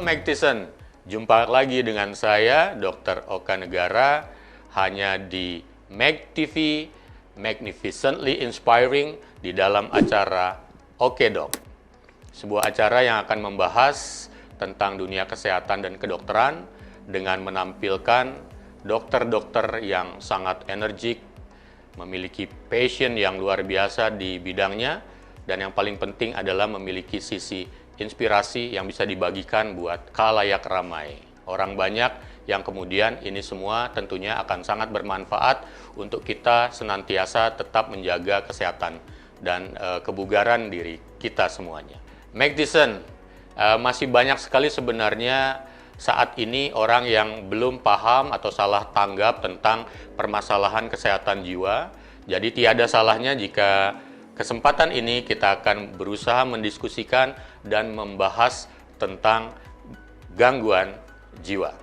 Magtison, jumpa lagi dengan saya Dr. Oka Negara hanya di Mag TV Magnificently Inspiring di dalam acara Oke Dok. Sebuah acara yang akan membahas tentang dunia kesehatan dan kedokteran dengan menampilkan dokter-dokter yang sangat energik, memiliki passion yang luar biasa di bidangnya, dan yang paling penting adalah memiliki sisi inspirasi yang bisa dibagikan buat khalayak ramai. Orang banyak yang kemudian ini semua tentunya akan sangat bermanfaat untuk kita senantiasa tetap menjaga kesehatan dan kebugaran diri kita semuanya. Magtison, masih banyak sekali sebenarnya saat ini orang yang belum paham atau salah tanggap tentang permasalahan kesehatan jiwa. Jadi tiada salahnya jika kesempatan ini kita akan berusaha mendiskusikan dan membahas tentang gangguan jiwa.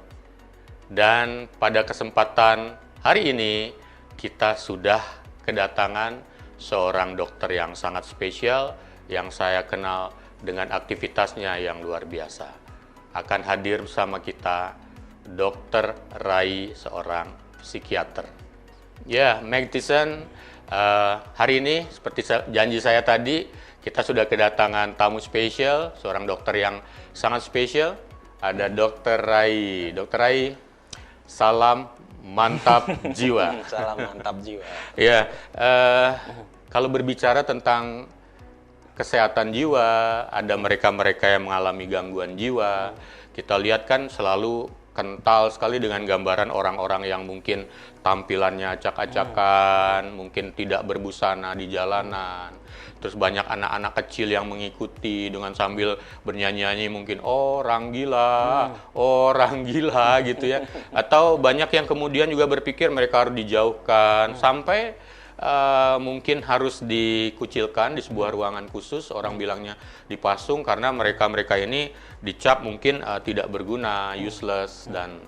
Dan pada kesempatan hari ini kita sudah kedatangan seorang dokter yang sangat spesial yang saya kenal dengan aktivitasnya yang luar biasa. Akan hadir bersama kita Dr. Rai, seorang psikiater. Ya, Magtison, hari ini seperti janji saya tadi, kita sudah kedatangan tamu spesial, seorang dokter yang sangat spesial. Ada Dr. Rai. Dr. Rai, salam mantap jiwa. Salam mantap jiwa. Ya, kalau berbicara tentang kesehatan jiwa, ada mereka-mereka yang mengalami gangguan jiwa. Kita lihat kan selalu kental sekali dengan gambaran orang-orang yang mungkin tampilannya acak-acakan, mungkin tidak berbusana di jalanan. Terus banyak anak-anak kecil yang mengikuti dengan sambil bernyanyi-nyanyi mungkin orang gila, orang gila gitu ya. Atau banyak yang kemudian juga berpikir mereka harus dijauhkan sampai mungkin harus dikucilkan di sebuah ruangan khusus, orang bilangnya dipasung karena mereka-mereka ini dicap mungkin tidak berguna, useless, dan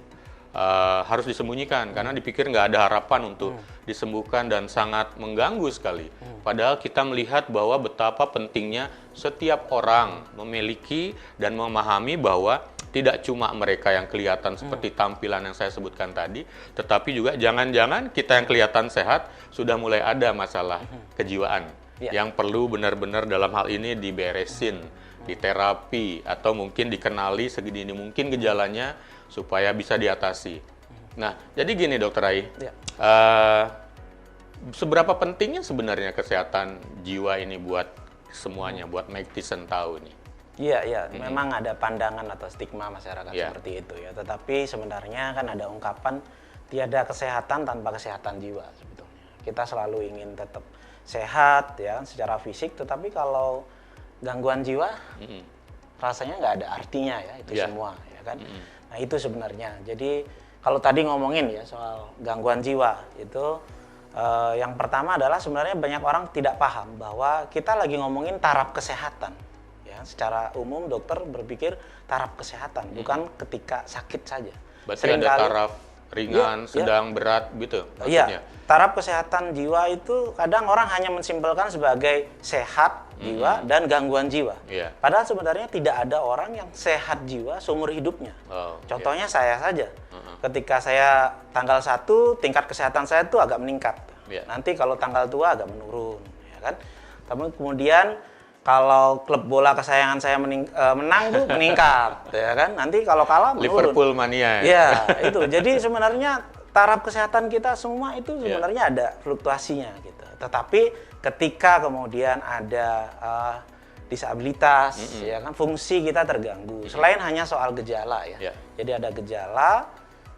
harus disembunyikan karena dipikir nggak ada harapan untuk disembuhkan dan sangat mengganggu sekali. Padahal kita melihat bahwa betapa pentingnya setiap orang memiliki dan memahami bahwa tidak cuma mereka yang kelihatan seperti tampilan yang saya sebutkan tadi, tetapi juga jangan-jangan kita yang kelihatan sehat sudah mulai ada masalah kejiwaan yang perlu benar-benar dalam hal ini diberesin, diterapi, atau mungkin dikenali sedini mungkin gejalanya supaya bisa diatasi. Nah, jadi gini Dokter Rai, seberapa pentingnya sebenarnya kesehatan jiwa ini buat semuanya, buat Magtison tahu nih? Iya, memang ada pandangan atau stigma masyarakat seperti itu ya. Tetapi sebenarnya kan ada ungkapan tiada kesehatan tanpa kesehatan jiwa sebetulnya. Kita selalu ingin tetap sehat ya secara fisik, tetapi kalau gangguan jiwa rasanya nggak ada artinya ya itu semua ya kan. Nah itu sebenarnya. Jadi kalau tadi ngomongin ya soal gangguan jiwa itu yang pertama adalah sebenarnya banyak orang tidak paham bahwa kita lagi ngomongin taraf kesehatan. Secara umum dokter berpikir taraf kesehatan, bukan ketika sakit saja. Berarti ada taraf ringan, sedang, berat gitu maksudnya? Iya, taraf kesehatan jiwa itu kadang orang hanya mensimpelkan sebagai sehat jiwa dan gangguan jiwa. Padahal sebenarnya tidak ada orang yang sehat jiwa seumur hidupnya. Contohnya saya saja, ketika saya tanggal 1, tingkat kesehatan saya itu agak meningkat. Nanti kalau tanggal 2 agak menurun, ya kan? Tapi kemudian kalau klub bola kesayangan saya menang tuh meningkat, ya kan? Nanti kalau kalah menurun. Liverpool mania. Ya, itu. Jadi sebenarnya taraf kesehatan kita semua itu sebenarnya ada fluktuasinya gitu. Tetapi ketika kemudian ada disabilitas, ya kan, fungsi kita terganggu. Selain hanya soal gejala ya. Jadi ada gejala,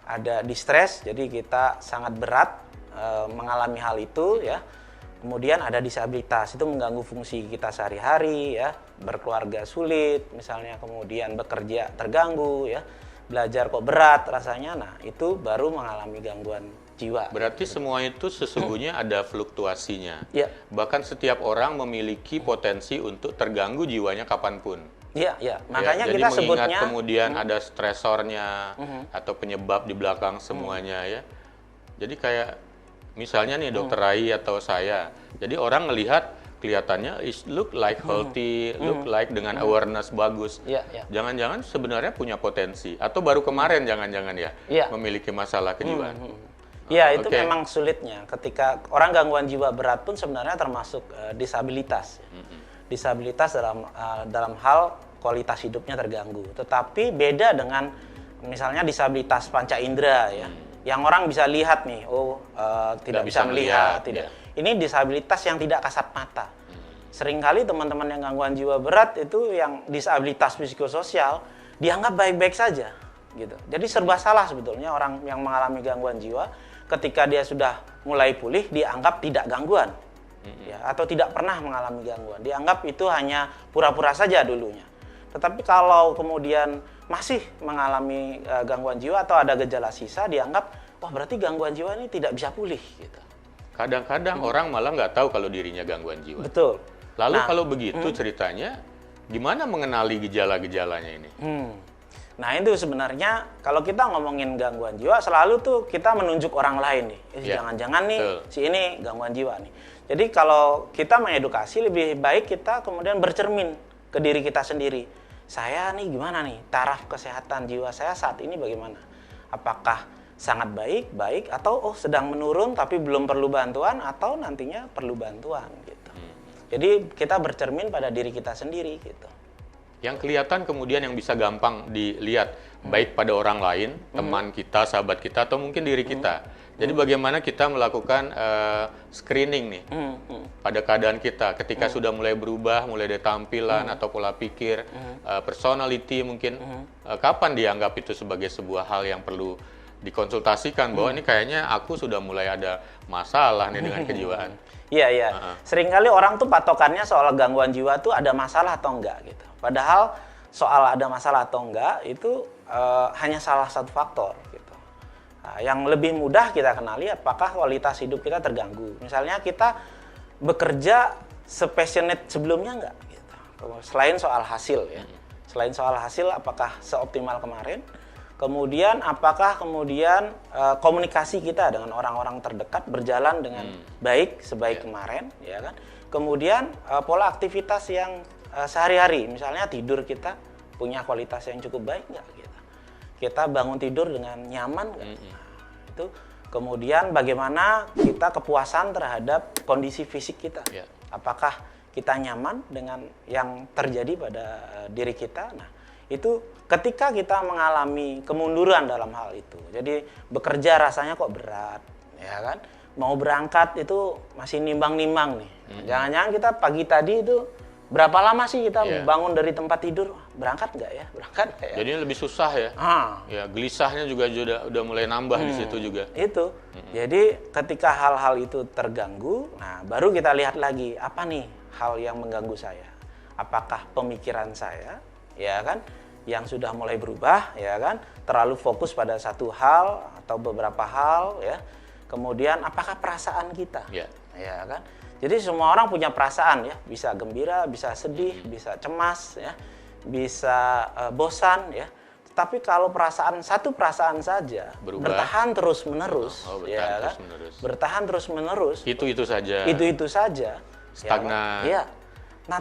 ada distress, jadi kita sangat berat mengalami hal itu ya. Kemudian ada disabilitas, itu mengganggu fungsi kita sehari-hari ya, berkeluarga sulit, misalnya kemudian bekerja terganggu ya, belajar kok berat rasanya, nah itu baru mengalami gangguan jiwa. Berarti semua itu sesungguhnya ada fluktuasinya. Bahkan setiap orang memiliki potensi untuk terganggu jiwanya kapanpun. Iya. Makanya kita jadi sebutnya mengingat kemudian ada stresornya atau penyebab di belakang semuanya ya. Jadi kayak misalnya nih Dokter Rai atau saya, jadi orang melihat kelihatannya look like healthy, look like dengan awareness bagus. Jangan-jangan sebenarnya punya potensi atau baru kemarin jangan-jangan memiliki masalah kejiwaan. Itu memang sulitnya. Ketika orang gangguan jiwa berat pun sebenarnya termasuk disabilitas. Disabilitas dalam hal kualitas hidupnya terganggu. Tetapi beda dengan misalnya disabilitas panca indera yang orang bisa lihat nih, tidak bisa melihat, tidak. Ini disabilitas yang tidak kasat mata. Seringkali teman-teman yang gangguan jiwa berat itu yang disabilitas psikososial dianggap baik-baik saja, gitu. Jadi serba salah sebetulnya orang yang mengalami gangguan jiwa ketika dia sudah mulai pulih dianggap tidak gangguan, atau tidak pernah mengalami gangguan. Dianggap itu hanya pura-pura saja dulunya. Tetapi kalau kemudian masih mengalami gangguan jiwa atau ada gejala sisa, dianggap wah berarti gangguan jiwa ini tidak bisa pulih, gitu. Kadang-kadang orang malah nggak tahu kalau dirinya gangguan jiwa. Betul. Lalu kalau begitu ceritanya, gimana mengenali gejala-gejalanya ini? Nah itu sebenarnya kalau kita ngomongin gangguan jiwa selalu tuh kita menunjuk orang lain nih. Jangan-jangan nih si ini gangguan jiwa nih. Jadi kalau kita mengedukasi lebih baik kita kemudian bercermin ke diri kita sendiri. Saya nih gimana nih taraf kesehatan jiwa saya saat ini bagaimana? Apakah sangat baik, atau sedang menurun tapi belum perlu bantuan, atau nantinya perlu bantuan gitu. Jadi kita bercermin pada diri kita sendiri gitu. Yang kelihatan kemudian yang bisa gampang dilihat baik pada orang lain, teman kita, sahabat kita, atau mungkin diri kita. Jadi bagaimana kita melakukan screening nih pada keadaan kita ketika sudah mulai berubah, mulai dari tampilan atau pola pikir, personality mungkin. Kapan dianggap itu sebagai sebuah hal yang perlu dikonsultasikan bahwa ini kayaknya aku sudah mulai ada masalah nih dengan kejiwaan. Iya. Seringkali orang tuh patokannya soal gangguan jiwa tuh ada masalah atau enggak gitu. Padahal soal ada masalah atau enggak itu hanya salah satu faktor gitu. Nah, yang lebih mudah kita kenali apakah kualitas hidup kita terganggu. Misalnya kita bekerja sepassionate sebelumnya enggak gitu. Selain soal hasil ya. Selain soal hasil apakah seoptimal kemarin? Kemudian apakah komunikasi kita dengan orang-orang terdekat berjalan dengan baik sebaik kemarin, ya kan? Kemudian pola aktivitas yang sehari-hari, misalnya tidur kita punya kualitas yang cukup baik nggak? Kita bangun tidur dengan nyaman nggak? Nah, itu kemudian bagaimana kita kepuasan terhadap kondisi fisik kita? Apakah kita nyaman dengan yang terjadi pada diri kita? Nah, itu ketika kita mengalami kemunduran dalam hal itu, jadi bekerja rasanya kok berat, ya kan? Mau berangkat itu masih nimbang-nimbang nih. Jangan-jangan kita pagi tadi itu berapa lama sih kita bangun dari tempat tidur? Berangkat nggak ya? Berangkat nggak ya? Jadi lebih susah ya? Ya gelisahnya juga udah mulai nambah di situ juga. Itu. Jadi ketika hal-hal itu terganggu, nah baru kita lihat lagi apa nih hal yang mengganggu saya? Apakah pemikiran saya, ya kan? Yang sudah mulai berubah, ya kan, terlalu fokus pada satu hal atau beberapa hal, ya. Kemudian apakah perasaan kita, ya kan? Jadi semua orang punya perasaan, ya, bisa gembira, bisa sedih, bisa cemas, ya, bisa bosan, ya. Tapi kalau satu perasaan saja bertahan terus menerus, ya kan? Bertahan terus menerus. Itu saja. Itu saja. Stagnan. Ya. Nah,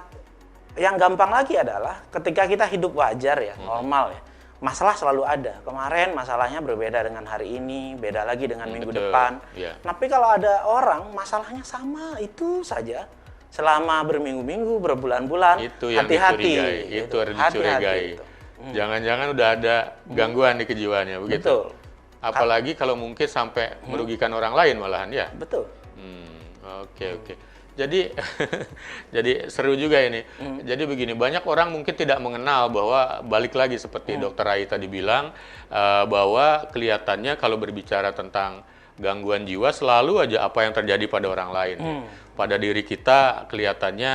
yang gampang lagi adalah ketika kita hidup wajar ya, normal ya. Masalah selalu ada. Kemarin masalahnya berbeda dengan hari ini, beda lagi dengan minggu depan. Tapi kalau ada orang masalahnya sama itu saja selama berminggu-minggu, berbulan-bulan, hati-hati. Itu harus dicurigai. Jangan-jangan udah ada gangguan di kejiwaannya begitu. Betul. Apalagi kalau mungkin sampai merugikan orang lain malahan ya. Betul. Oke. Jadi seru juga ini. Jadi begini, banyak orang mungkin tidak mengenal bahwa balik lagi seperti Dr. Rai tadi bilang bahwa kelihatannya kalau berbicara tentang gangguan jiwa selalu aja apa yang terjadi pada orang lain. Pada diri kita kelihatannya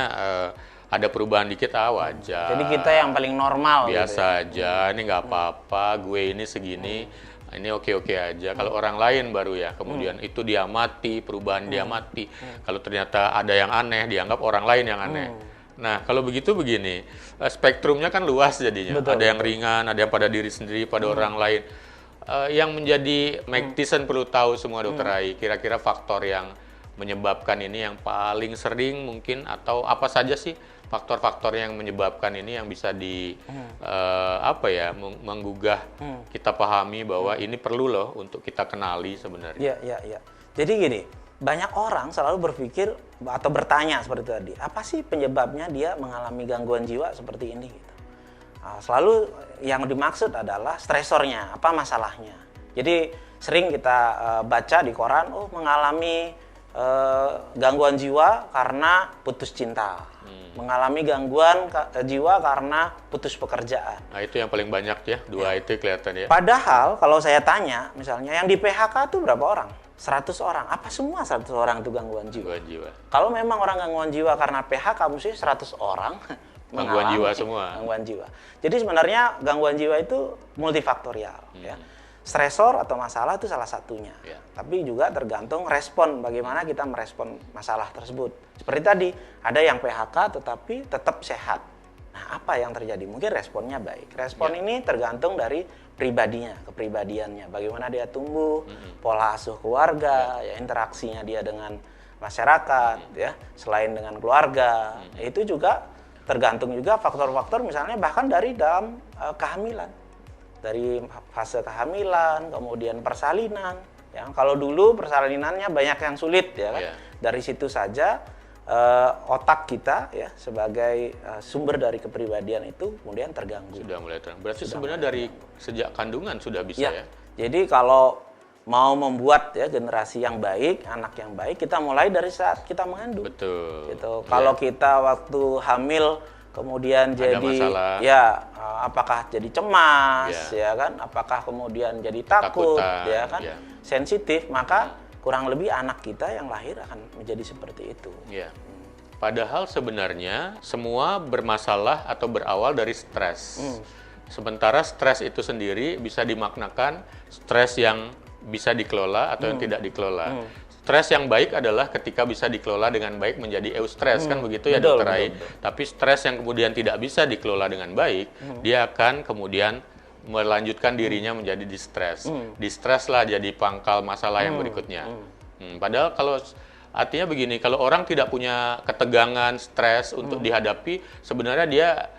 ada perubahan dikit wajar. Jadi kita yang paling normal. Biasa gitu ya? Aja, ini nggak apa-apa, gue ini segini. Ini oke-oke aja. Kalau orang lain baru ya, kemudian itu diamati, perubahan diamati. Kalau ternyata ada yang aneh, dianggap orang lain yang aneh. Nah, kalau begitu begini, spektrumnya kan luas jadinya. Betul, ada yang ringan, ada yang pada diri sendiri, pada orang lain. Yang menjadi Mike Tyson perlu tahu semua Dr. Rai, kira-kira faktor yang menyebabkan ini yang paling sering mungkin, atau apa saja sih faktor-faktor yang menyebabkan ini yang bisa menggugah kita pahami bahwa ini perlu loh untuk kita kenali sebenarnya. Iya. Jadi gini, banyak orang selalu berpikir atau bertanya seperti tadi, apa sih penyebabnya dia mengalami gangguan jiwa seperti ini gitu. Selalu yang dimaksud adalah stresornya, apa masalahnya. Jadi sering kita baca di koran, mengalami gangguan jiwa karena putus cinta, mengalami gangguan jiwa karena putus pekerjaan. Nah itu yang paling banyak ya, dua itu kelihatan ya. Padahal kalau saya tanya, misalnya yang di PHK itu berapa orang? 100 orang. Apa semua 100 orang itu gangguan jiwa? Kalau memang orang gangguan jiwa karena PHK, mesti 100 orang gangguan jiwa semua. Gangguan jiwa. Jadi sebenarnya gangguan jiwa itu multifaktorial. Ya. Stresor atau masalah itu salah satunya. Tapi juga tergantung respon, bagaimana kita merespon masalah tersebut. Seperti tadi, ada yang PHK tetapi tetap sehat. Nah, apa yang terjadi? Mungkin responnya baik. Respon ini tergantung dari pribadinya, kepribadiannya. Bagaimana dia tumbuh, pola asuh keluarga, ya interaksinya dia dengan masyarakat, ya selain dengan keluarga. Itu juga tergantung juga faktor-faktor misalnya bahkan dari dalam kehamilan. Dari fase kehamilan, kemudian persalinan. Ya, kalau dulu persalinannya banyak yang sulit ya kan. Dari situ saja otak kita ya sebagai sumber dari kepribadian itu kemudian terganggu. Sudah mulai terganggu. Berarti sebenarnya dari sejak kandungan sudah bisa ya. Jadi kalau mau membuat ya generasi yang baik, anak yang baik, kita mulai dari saat kita mengandung. Betul. Gitu. Kalau kita waktu hamil kemudian ada jadi masalah. Apakah jadi cemas ya kan, apakah kemudian jadi takut ya kan, sensitif, maka kurang lebih anak kita yang lahir akan menjadi seperti itu. Padahal sebenarnya semua bermasalah atau berawal dari stres. Sementara stres itu sendiri bisa dimaknakan stres yang bisa dikelola atau yang tidak dikelola. Stres yang baik adalah ketika bisa dikelola dengan baik menjadi eustress, kan begitu ya Dokter Ai. Tapi stres yang kemudian tidak bisa dikelola dengan baik, dia akan kemudian melanjutkan dirinya menjadi distres. Distres lah jadi pangkal masalah yang berikutnya. Padahal kalau artinya begini, kalau orang tidak punya ketegangan, stres untuk dihadapi, sebenarnya dia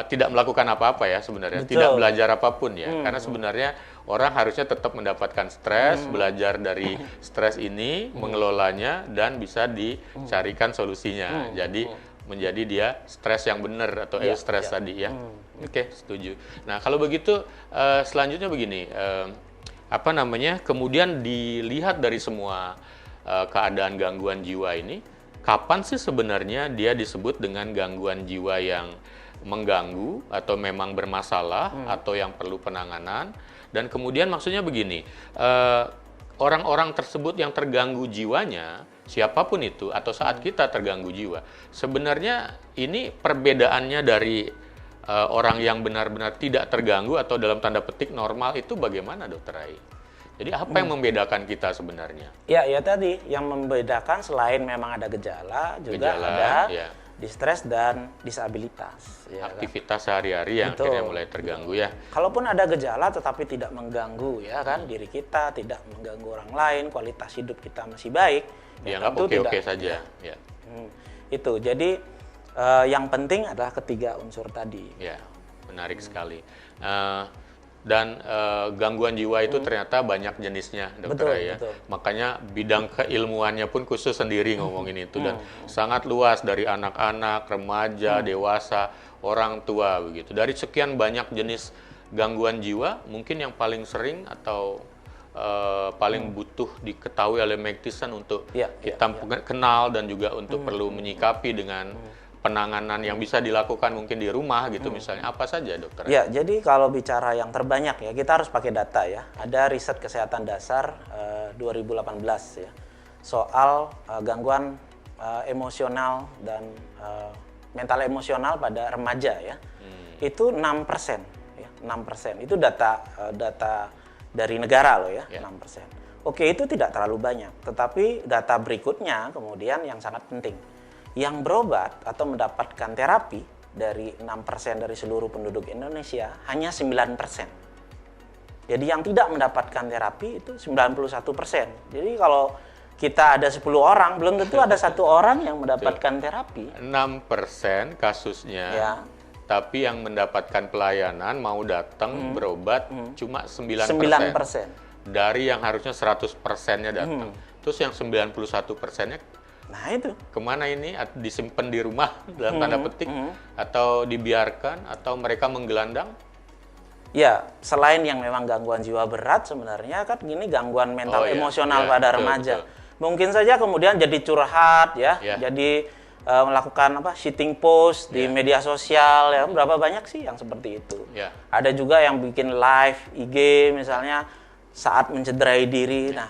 tidak melakukan apa-apa ya sebenarnya. Tidak belajar apapun ya. Karena sebenarnya orang harusnya tetap mendapatkan stres, belajar dari stres ini, mengelolanya, dan bisa dicarikan solusinya. Jadi menjadi dia stres yang benar atau eustress tadi ya. Oke, setuju. Nah, kalau begitu selanjutnya begini, kemudian dilihat dari semua keadaan gangguan jiwa ini, kapan sih sebenarnya dia disebut dengan gangguan jiwa yang mengganggu atau memang bermasalah atau yang perlu penanganan? Dan kemudian maksudnya begini, orang-orang tersebut yang terganggu jiwanya, siapapun itu, atau saat kita terganggu jiwa, sebenarnya ini perbedaannya dari orang yang benar-benar tidak terganggu atau dalam tanda petik normal itu bagaimana, Dokter Ai? Jadi apa yang membedakan kita sebenarnya? Ya tadi yang membedakan selain memang ada gejala, juga ada distres dan disabilitas. Aktivitas sehari-hari yang akhirnya mulai terganggu ya. Kalaupun ada gejala tetapi tidak mengganggu ya kan diri kita, tidak mengganggu orang lain, kualitas hidup kita masih baik. Dianggap oke-oke saja. Itu jadi yang penting adalah ketiga unsur tadi. Ya, menarik sekali. Dan gangguan jiwa itu ternyata banyak jenisnya, Dokter Ai ya. Makanya bidang keilmuannya pun khusus sendiri ngomongin itu, dan sangat luas dari anak-anak, remaja, dewasa, orang tua begitu. Dari sekian banyak jenis gangguan jiwa, mungkin yang paling sering atau paling butuh diketahui oleh medicine untuk kita kenal dan juga untuk perlu menyikapi dengan penanganan yang bisa dilakukan mungkin di rumah gitu misalnya, apa saja Dokter? Ya, jadi kalau bicara yang terbanyak ya, kita harus pakai data ya. Ada riset kesehatan dasar 2018 ya, soal gangguan emosional dan mental emosional pada remaja ya. Itu 6% ya, 6%. Itu data dari negara loh ya, 6%. Oke, itu tidak terlalu banyak, tetapi data berikutnya kemudian yang sangat penting. Yang berobat atau mendapatkan terapi dari 6% dari seluruh penduduk Indonesia hanya 9%. Jadi yang tidak mendapatkan terapi itu 91%. Jadi kalau kita ada 10 orang, belum tentu ada 1 orang yang mendapatkan terapi. 6% kasusnya, Ya. tapi yang mendapatkan pelayanan mau datang berobat cuma 9%. 9%. Dari yang harusnya 100%-nya datang. Terus yang 91%-nya Nah itu. kemana ini? Disimpan di rumah dalam tanda petik, atau dibiarkan, atau mereka menggelandang? Ya, selain yang memang gangguan jiwa berat, sebenarnya kan gini gangguan mental emosional pada betul, remaja. betul. Mungkin saja kemudian jadi curhat ya, jadi melakukan shitting post di media sosial ya. Berapa banyak sih yang seperti itu? Ya. Ada juga yang bikin live IG misalnya saat mencederai diri. Nah,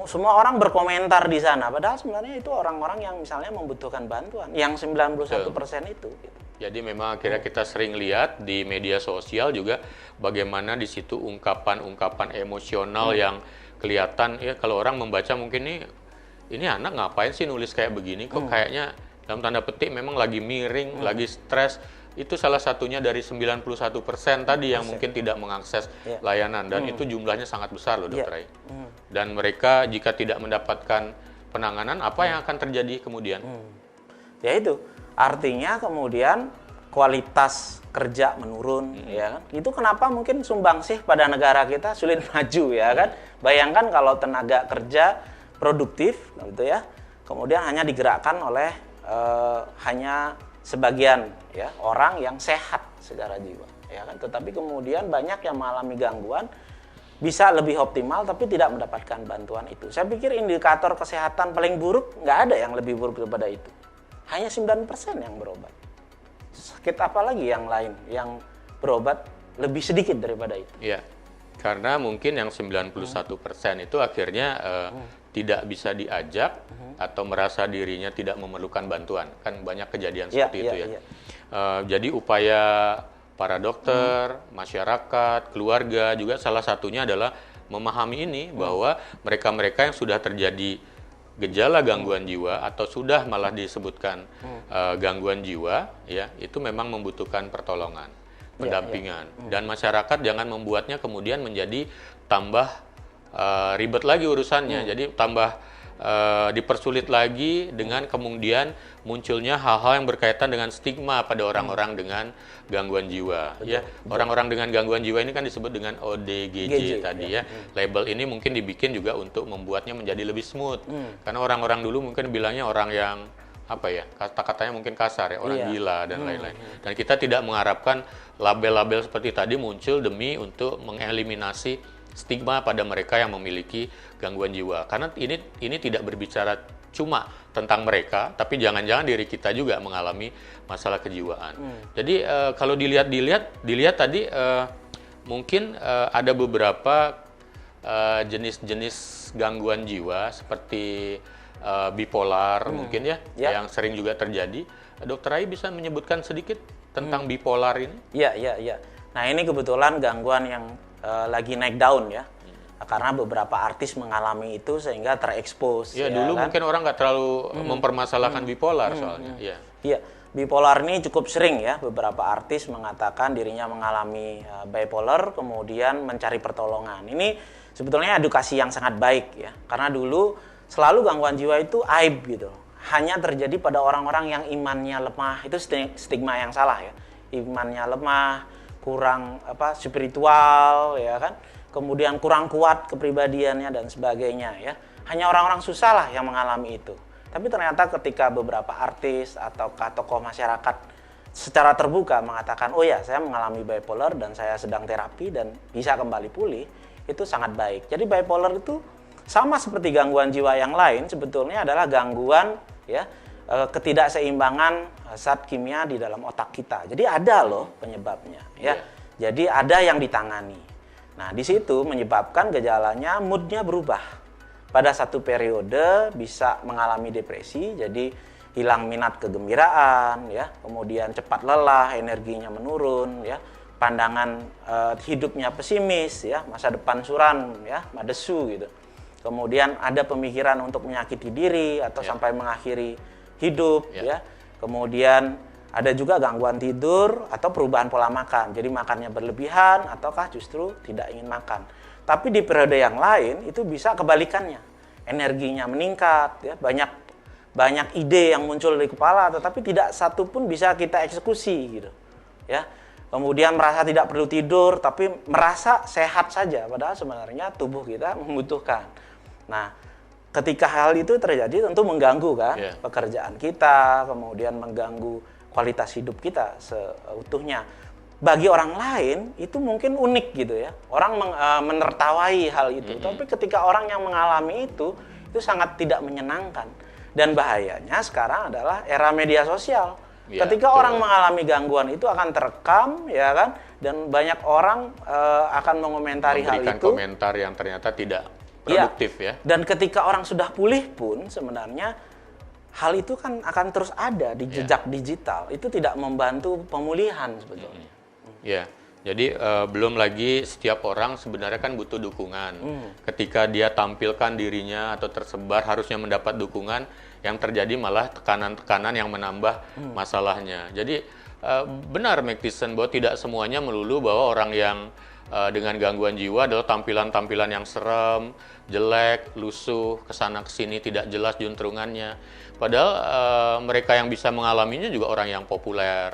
semua orang berkomentar di sana. Padahal sebenarnya itu orang-orang yang misalnya membutuhkan bantuan. Yang 91% itu. Gitu. Jadi memang akhirnya kita sering lihat di media sosial juga bagaimana di situ ungkapan-ungkapan emosional yang kelihatan ya, kalau orang membaca mungkin ini anak ngapain sih nulis kayak begini, kok kayaknya dalam tanda petik memang lagi miring, lagi stres. Itu salah satunya dari 91% tadi yang mungkin tidak mengakses layanan, dan itu jumlahnya sangat besar loh Dokter Rai. Dan mereka jika tidak mendapatkan penanganan, apa yang akan terjadi kemudian? Ya itu, artinya kemudian kualitas kerja menurun, ya kan? Itu kenapa mungkin sumbangsih pada negara kita sulit maju, ya kan? Bayangkan kalau tenaga kerja produktif, gitu ya, kemudian hanya digerakkan oleh hanya sebagian ya orang yang sehat secara jiwa, ya kan? Tetapi kemudian banyak yang mengalami gangguan, bisa lebih optimal tapi tidak mendapatkan bantuan itu. Saya pikir indikator kesehatan paling buruk nggak ada yang lebih buruk daripada itu. Hanya 9% yang berobat. Sakit apa lagi yang lain yang berobat lebih sedikit daripada itu? Iya, karena mungkin yang 91% itu akhirnya tidak bisa diajak atau merasa dirinya tidak memerlukan bantuan. Kan banyak kejadian seperti itu ya. Jadi upaya para dokter, masyarakat, keluarga juga salah satunya adalah memahami ini bahwa mereka-mereka yang sudah terjadi gejala gangguan jiwa atau sudah malah disebutkan gangguan jiwa, ya itu memang membutuhkan pertolongan, pendampingan, dan masyarakat jangan membuatnya kemudian menjadi tambah ribet lagi urusannya, jadi tambah dipersulit lagi dengan kemudian munculnya hal-hal yang berkaitan dengan stigma pada orang-orang dengan gangguan jiwa. Ya, orang-orang dengan gangguan jiwa ini kan disebut dengan ODGJ tadi ya. Label ini mungkin dibikin juga untuk membuatnya menjadi lebih smooth. Karena orang-orang dulu mungkin bilangnya orang yang apa ya, kata-katanya mungkin kasar ya, orang gila dan lain-lain. Dan kita tidak mengharapkan label-label seperti tadi muncul demi untuk mengeliminasi stigma pada mereka yang memiliki gangguan jiwa. Karena ini tidak berbicara cuma tentang mereka, tapi jangan-jangan diri kita juga mengalami masalah kejiwaan. Jadi kalau dilihat tadi mungkin ada beberapa jenis-jenis gangguan jiwa seperti bipolar mungkin ya, yang sering juga terjadi. Dokter Rai bisa menyebutkan sedikit tentang bipolar ini? Iya. Nah ini kebetulan gangguan yang lagi naik daun ya. Karena beberapa artis mengalami itu sehingga terekspos. Ya, dulu kan? Mungkin orang nggak terlalu mempermasalahkan bipolar soalnya. Iya, bipolar ini cukup sering ya. Beberapa artis mengatakan dirinya mengalami bipolar, kemudian mencari pertolongan. Ini sebetulnya edukasi yang sangat baik ya. Karena dulu selalu gangguan jiwa itu aib gitu. Hanya terjadi pada orang-orang yang imannya lemah. Itu stigma yang salah ya. Imannya lemah, kurang spiritual ya kan. Kemudian kurang kuat kepribadiannya dan sebagainya ya. Hanya orang-orang susah lah yang mengalami itu. Tapi ternyata ketika beberapa artis atau tokoh masyarakat secara terbuka mengatakan, oh ya saya mengalami bipolar dan saya sedang terapi dan bisa kembali pulih, itu sangat baik. Jadi bipolar itu sama seperti gangguan jiwa yang lain, sebetulnya adalah gangguan ya ketidakseimbangan zat kimia di dalam otak kita. Jadi ada loh penyebabnya ya. Jadi ada yang ditangani. Nah, di situ menyebabkan gejalanya moodnya berubah. Pada satu periode bisa mengalami depresi, jadi hilang minat kegembiraan, ya, kemudian cepat lelah, energinya menurun, ya, pandangan hidupnya pesimis, ya, masa depan suram, ya, madesu gitu. Kemudian ada pemikiran untuk menyakiti diri atau sampai mengakhiri hidup, ya. Kemudian ada juga gangguan tidur atau perubahan pola makan. Jadi makannya berlebihan ataukah justru tidak ingin makan. Tapi di periode yang lain itu bisa kebalikannya. energinya meningkat, ya, banyak ide yang muncul di kepala, tetapi tidak satu pun bisa kita eksekusi gitu, ya. Kemudian merasa tidak perlu tidur, tapi merasa sehat saja, padahal sebenarnya tubuh kita membutuhkan. Nah, ketika hal itu terjadi tentu mengganggu kan pekerjaan kita, kemudian mengganggu kualitas hidup kita seutuhnya. Bagi orang lain itu mungkin unik gitu ya, orang menertawai hal itu, tapi ketika orang yang mengalami itu sangat tidak menyenangkan. Dan bahayanya sekarang adalah era media sosial. Ketika orang mengalami gangguan itu akan terekam, ya kan, dan banyak orang akan mengomentari hal itu. Memberikan komentar yang ternyata tidak produktif, ya. Dan ketika orang sudah pulih pun sebenarnya hal itu kan akan terus ada di jejak digital. Itu tidak membantu pemulihan sebetulnya. Ya, jadi belum lagi setiap orang sebenarnya kan butuh dukungan. Ketika dia tampilkan dirinya atau tersebar harusnya mendapat dukungan, yang terjadi malah tekanan-tekanan yang menambah masalahnya. Jadi benar Mac Thiessen bahwa tidak semuanya melulu bahwa orang yang dengan gangguan jiwa adalah tampilan-tampilan yang serem, jelek, lusuh, kesana kesini tidak jelas juntrungannya. Padahal mereka yang bisa mengalaminya juga orang yang populer,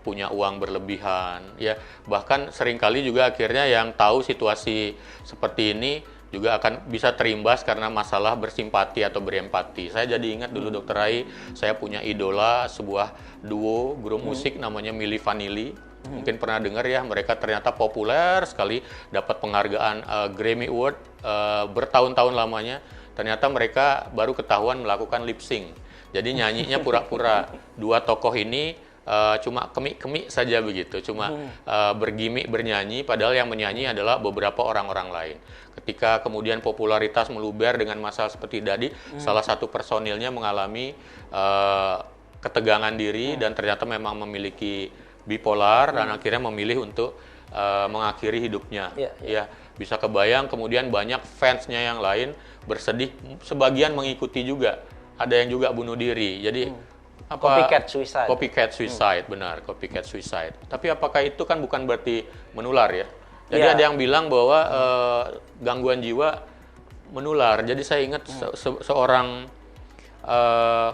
punya uang berlebihan, ya. Bahkan seringkali juga akhirnya yang tahu situasi seperti ini juga akan bisa terimbas karena masalah bersimpati atau berempati. Saya jadi ingat dulu Dr. Rai, saya punya idola sebuah duo grup musik namanya Milli Vanilli. Mungkin pernah dengar ya, mereka ternyata populer sekali, dapat penghargaan Grammy Award bertahun-tahun lamanya. Ternyata mereka baru ketahuan melakukan lip sync. Jadi nyanyinya pura-pura. Dua tokoh ini cuma kemik-kemik saja begitu, cuma bergimik bernyanyi, padahal yang menyanyi adalah beberapa orang-orang lain. Ketika kemudian popularitas meluber dengan masalah seperti tadi, salah satu personilnya mengalami ketegangan diri dan ternyata memang memiliki bipolar dan akhirnya memilih untuk mengakhiri hidupnya. Ya, bisa kebayang kemudian banyak fansnya yang lain bersedih, sebagian mengikuti juga, ada yang juga bunuh diri. Jadi copycat suicide, benar, copycat suicide. Tapi apakah itu kan bukan berarti menular ya? Jadi ada yang bilang bahwa gangguan jiwa menular. Jadi saya ingat seorang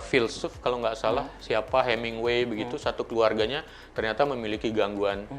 filsuf kalau nggak salah, siapa Hemingway begitu, satu keluarganya ternyata memiliki gangguan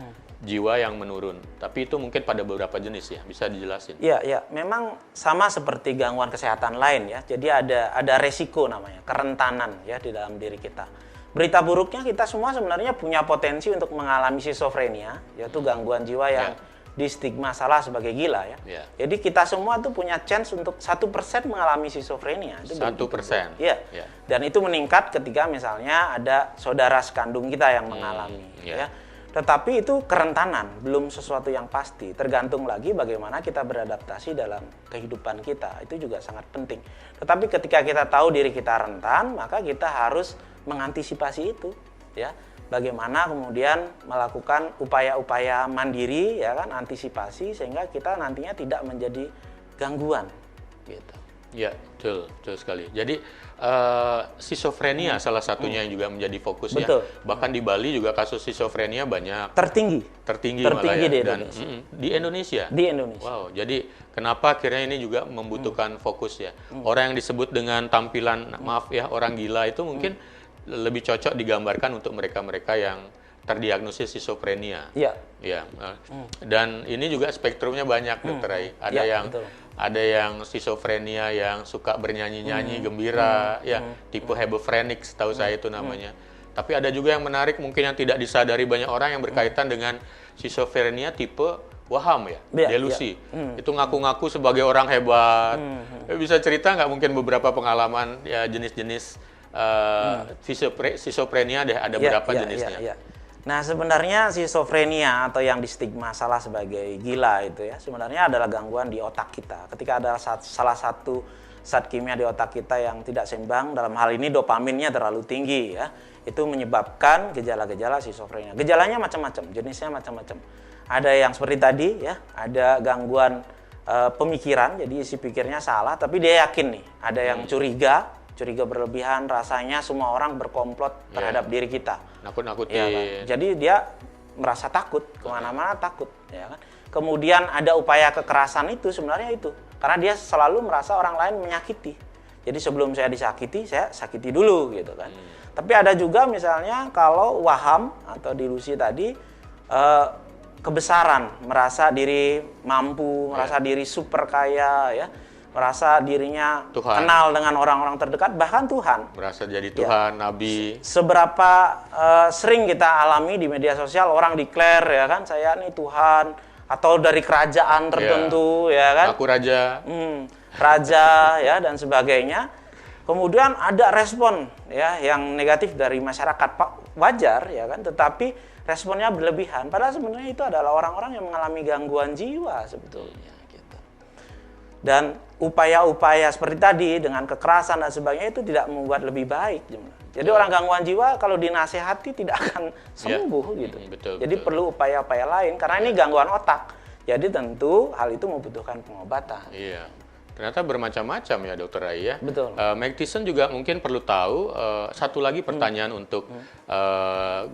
jiwa yang menurun. Tapi itu mungkin pada beberapa jenis ya, bisa dijelasin? Iya, memang sama seperti gangguan kesehatan lain ya. Jadi ada resiko namanya, kerentanan ya di dalam diri kita. Berita buruknya kita semua sebenarnya punya potensi untuk mengalami schizophrenia, yaitu gangguan jiwa yang distigma salah sebagai gila ya. Jadi kita semua tuh punya chance untuk 1% mengalami schizophrenia. 1%? Iya. Dan itu meningkat ketika misalnya ada saudara sekandung kita yang mengalami. Ya. Tetapi itu kerentanan, belum sesuatu yang pasti. Tergantung lagi bagaimana kita beradaptasi dalam kehidupan kita. Itu juga sangat penting. Tetapi ketika kita tahu diri kita rentan, maka kita harus mengantisipasi itu, ya. Bagaimana kemudian melakukan upaya-upaya mandiri, ya kan, antisipasi sehingga kita nantinya tidak menjadi gangguan, gitu. Ya, betul sekali. Jadi schizophrenia salah satunya yang juga menjadi fokus. Betul. Ya. Bahkan di Bali juga kasus schizophrenia banyak. Tertinggi malah ya. di Indonesia. Di Indonesia. Di Indonesia. Wow. Jadi kenapa akhirnya ini juga membutuhkan fokus ya. Orang yang disebut dengan tampilan maaf ya orang gila itu mungkin lebih cocok digambarkan untuk mereka-mereka yang terdiagnosis schizophrenia. Iya. Ya. Dan ini juga spektrumnya banyak, Dr. Rai. Ada yang schizophrenia yang suka bernyanyi-nyanyi gembira, ya, tipe hebephrenic setahu saya itu namanya. Tapi ada juga yang menarik mungkin yang tidak disadari banyak orang yang berkaitan dengan schizophrenia tipe waham ya, delusi. Itu ngaku-ngaku sebagai orang hebat. Bisa cerita nggak mungkin beberapa pengalaman ya jenis-jenis schizophrenia ada berapa jenisnya? Nah, sebenarnya schizophrenia atau yang distigma salah sebagai gila itu ya, sebenarnya adalah gangguan di otak kita. Ketika ada salah satu zat kimia di otak kita yang tidak seimbang, dalam hal ini dopaminnya terlalu tinggi ya, itu menyebabkan gejala-gejala schizophrenia. Gejalanya macam-macam, jenisnya macam-macam. Ada yang seperti tadi ya, ada gangguan pemikiran, jadi isi pikirnya salah, tapi dia yakin nih, ada yang curiga berlebihan, rasanya semua orang berkomplot terhadap diri kita. Nakut-nakutin. Ya, kan? Jadi dia merasa takut, kemana-mana takut. Ya, kan? Kemudian ada upaya kekerasan itu sebenarnya itu Karena dia selalu merasa orang lain menyakiti. Jadi sebelum saya disakiti, saya sakiti dulu gitu kan. Tapi ada juga misalnya kalau waham atau delusi tadi, kebesaran, merasa diri mampu, merasa diri super kaya, ya, merasa dirinya Tuhan. kenal dengan orang-orang terdekat, bahkan Tuhan. Merasa jadi Tuhan, nabi. Seberapa sering kita alami di media sosial orang declare ya kan, saya nih Tuhan, atau dari kerajaan tertentu ya kan. Aku raja. Raja ya dan sebagainya. Kemudian ada respon ya yang negatif dari masyarakat, wajar ya kan, tetapi responnya berlebihan. Padahal sebenarnya itu adalah orang-orang yang mengalami gangguan jiwa sebetulnya gitu. Dan upaya-upaya seperti tadi dengan kekerasan dan sebagainya itu tidak membuat lebih baik. Jadi orang gangguan jiwa kalau dinasehati tidak akan sembuh gitu. Betul, jadi betul. perlu upaya-upaya lain karena ini gangguan otak. Jadi tentu hal itu membutuhkan pengobatan. Iya. Ternyata bermacam-macam ya Dokter Rai ya. Betul. Magtison juga mungkin perlu tahu satu lagi pertanyaan untuk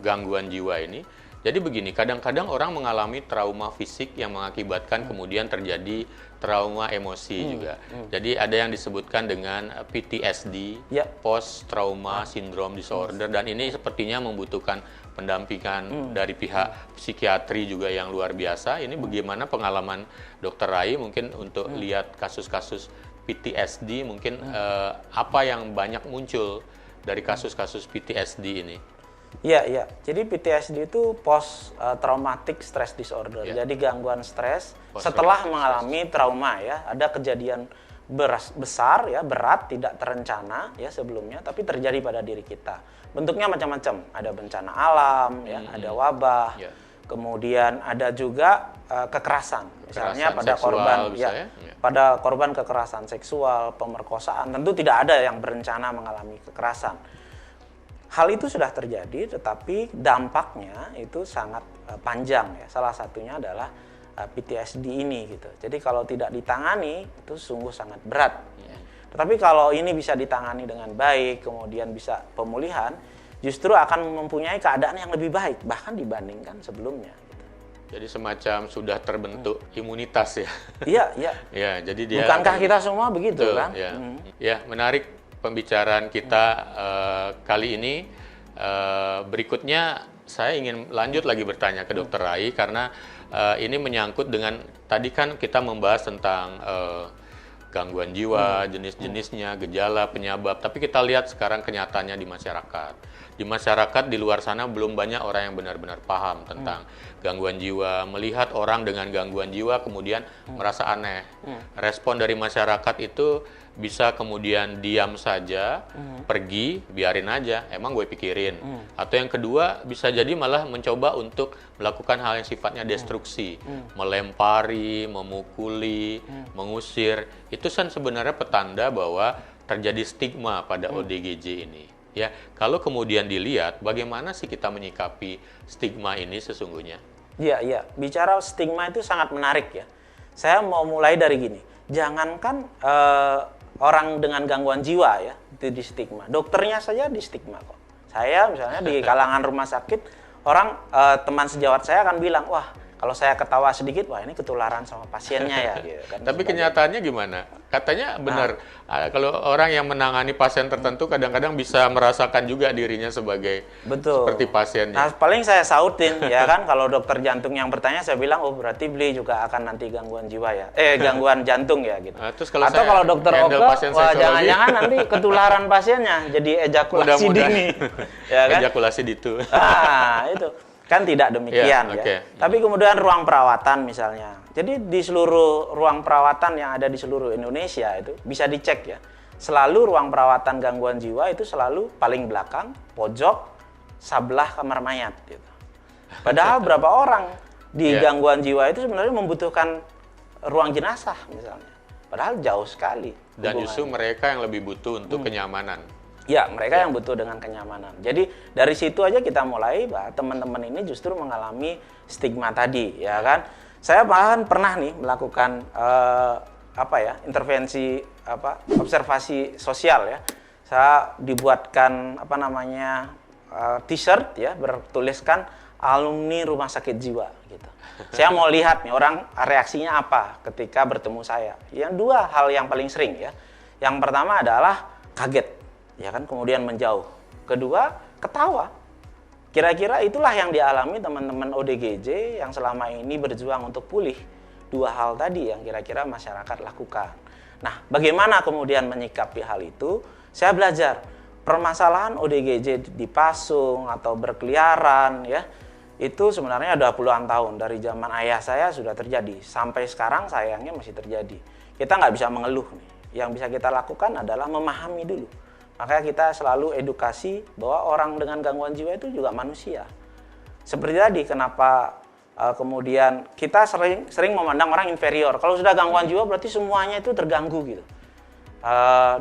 gangguan jiwa ini. Jadi begini, kadang-kadang orang mengalami trauma fisik yang mengakibatkan kemudian terjadi trauma emosi juga. Jadi ada yang disebutkan dengan PTSD, Post Trauma Syndrome Disorder, dan ini sepertinya membutuhkan pendampingan dari pihak psikiatri juga yang luar biasa. Ini bagaimana pengalaman Dokter Rai mungkin untuk lihat kasus-kasus PTSD, mungkin apa yang banyak muncul dari kasus-kasus PTSD ini? Iya. Jadi PTSD itu post traumatic stress disorder. Jadi gangguan stres setelah mengalami trauma ya. Ada kejadian besar ya, berat, tidak terencana ya sebelumnya, tapi terjadi pada diri kita. Bentuknya macam-macam. Ada bencana alam ya, ada wabah. Kemudian ada juga kekerasan. Misalnya pada korban pada korban kekerasan seksual, pemerkosaan. Tentu tidak ada yang berencana mengalami kekerasan. Hal itu sudah terjadi, tetapi dampaknya itu sangat panjang ya. Salah satunya adalah PTSD ini gitu. Jadi kalau tidak ditangani itu sungguh sangat berat. Ya. Tetapi kalau ini bisa ditangani dengan baik, kemudian bisa pemulihan, justru akan mempunyai keadaan yang lebih baik bahkan dibandingkan sebelumnya. Gitu. Jadi semacam sudah terbentuk imunitas ya. Iya. Ya, jadi dia. Bukankah kita semua begitu kan? Ya. Ya, menarik pembicaraan kita kali ini. Berikutnya saya ingin lanjut lagi bertanya ke Dokter Rai karena ini menyangkut dengan tadi kan kita membahas tentang gangguan jiwa, jenis-jenisnya, gejala, penyebab. Tapi kita lihat sekarang kenyataannya di masyarakat. Di masyarakat di luar sana belum banyak orang yang benar-benar paham tentang gangguan jiwa. Melihat orang dengan gangguan jiwa kemudian merasa aneh. Respon dari masyarakat itu bisa kemudian diam saja, pergi, biarin aja, emang gue pikirin. Atau yang kedua, bisa jadi malah mencoba untuk melakukan hal yang sifatnya destruksi. Melempari, memukuli, mengusir. Itu kan sebenarnya petanda bahwa terjadi stigma pada ODGJ ini. Ya, kalau kemudian dilihat, bagaimana sih kita menyikapi stigma ini sesungguhnya? Iya. Bicara stigma itu sangat menarik ya. Saya mau mulai dari gini. Jangankan orang dengan gangguan jiwa ya itu di stigma, dokternya saja di stigma kok. Saya misalnya di kalangan rumah sakit, orang teman sejawat saya akan bilang, wah kalau saya ketawa sedikit, wah ini ketularan sama pasiennya ya. Gitu, kan, tapi kenyataannya gimana? Katanya benar, kalau orang yang menangani pasien tertentu kadang-kadang bisa merasakan juga dirinya sebagai seperti pasiennya. Nah paling saya sautin ya kan, kalau dokter jantung yang bertanya saya bilang, oh berarti beliau juga akan nanti gangguan jiwa ya, gangguan jantung ya gitu. Terus atau kalau dokter Oka, wah jangan-jangan nanti ketularan pasiennya jadi ejakulasi dini. Ya kan? Ejakulasi ditu. Itu. Kan tidak demikian ya. Tapi kemudian ruang perawatan misalnya. Jadi di seluruh ruang perawatan yang ada di seluruh Indonesia itu bisa dicek ya. Selalu ruang perawatan gangguan jiwa itu selalu paling belakang, pojok, sebelah kamar mayat gitu. Padahal berapa orang di gangguan jiwa itu sebenarnya membutuhkan ruang jenazah misalnya. Padahal jauh sekali. Dan justru mereka yang lebih butuh untuk kenyamanan. Ya, mereka yang butuh dengan kenyamanan. Jadi dari situ aja kita mulai, bahwa teman-teman ini justru mengalami stigma tadi, ya kan? Saya bahkan pernah nih melakukan intervensi observasi sosial ya. Saya dibuatkan t-shirt ya bertuliskan alumni rumah sakit jiwa gitu. Saya mau lihat nih orang reaksinya apa ketika bertemu saya. Yang dua hal yang paling sering ya. Yang pertama adalah kaget, ya kan, kemudian menjauh. Kedua, ketawa. Kira-kira itulah yang dialami teman-teman ODGJ yang selama ini berjuang untuk pulih. Dua hal tadi yang kira-kira masyarakat lakukan. Nah, bagaimana kemudian menyikapi hal itu? Saya belajar permasalahan ODGJ dipasung atau berkeliaran ya. Itu sebenarnya udah puluhan tahun, dari zaman ayah saya sudah terjadi. Sampai sekarang sayangnya masih terjadi. Kita nggak bisa mengeluh nih. Yang bisa kita lakukan adalah memahami dulu. Makanya kita selalu edukasi bahwa orang dengan gangguan jiwa itu juga manusia. Seperti tadi, kenapa kemudian kita sering memandang orang inferior. Kalau sudah gangguan jiwa berarti semuanya itu terganggu gitu.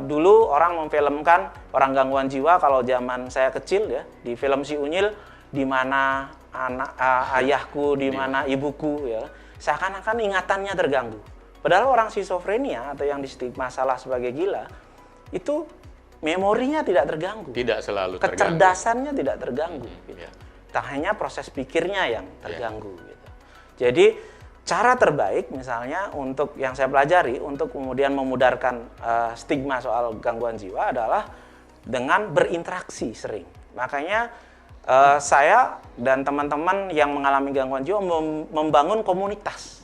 Dulu orang memfilmkan orang gangguan jiwa kalau zaman saya kecil ya, di film Si Unyil, di mana ayahku, di mana ibuku ya, seakan-akan ingatannya terganggu. Padahal orang skizofrenia atau yang distigma salah sebagai gila itu memorinya tidak terganggu. Tidak selalu terganggu. Kecerdasannya tidak terganggu. Gitu. Ya. Tak hanya proses pikirnya yang terganggu. Ya. Gitu. Jadi cara terbaik misalnya untuk yang saya pelajari untuk kemudian memudarkan stigma soal gangguan jiwa adalah dengan berinteraksi sering. Makanya saya dan teman-teman yang mengalami gangguan jiwa membangun komunitas.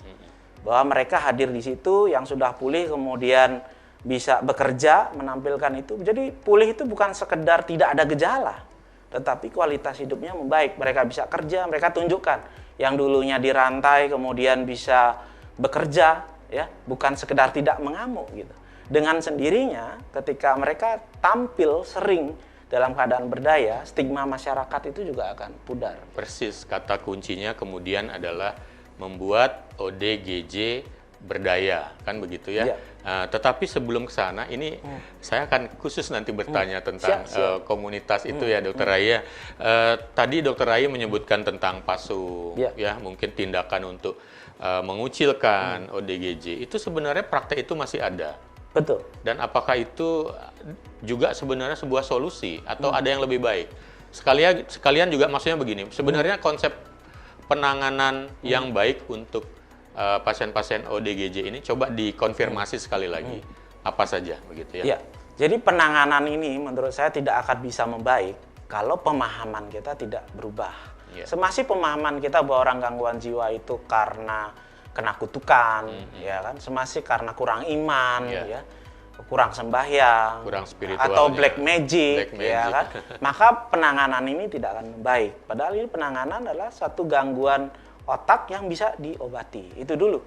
Bahwa mereka hadir di situ yang sudah pulih kemudian bisa bekerja menampilkan itu. Jadi pulih itu bukan sekedar tidak ada gejala, tetapi kualitas hidupnya membaik. Mereka bisa kerja, mereka tunjukkan yang dulunya dirantai kemudian bisa bekerja ya, bukan sekedar tidak mengamuk gitu. Dengan sendirinya ketika mereka tampil sering dalam keadaan berdaya, stigma masyarakat itu juga akan pudar. Persis, kata kuncinya kemudian adalah membuat ODGJ berdaya, kan begitu ya. Tetapi sebelum ke sana, ini saya akan khusus nanti bertanya tentang komunitas itu ya, Dokter Raya. Tadi Dokter Raya menyebutkan tentang pasung, ya, mungkin tindakan untuk mengucilkan ODGJ. Itu sebenarnya praktek itu masih ada. Betul. Dan apakah itu juga sebenarnya sebuah solusi atau ada yang lebih baik? Sekalian juga maksudnya begini, sebenarnya konsep penanganan yang baik untuk pasien-pasien ODGJ ini coba dikonfirmasi sekali lagi. Apa saja begitu ya? Ya. Jadi penanganan ini menurut saya tidak akan bisa membaik kalau pemahaman kita tidak berubah. Ya. Semasih pemahaman kita bahwa orang gangguan jiwa itu karena kena kutukan, ya kan? Semasih karena kurang iman, ya, kurang sembahyang, kurang spiritual, atau black magic, ya kan? Maka penanganan ini tidak akan membaik. Padahal ini penanganan adalah satu gangguan otak yang bisa diobati. Itu dulu.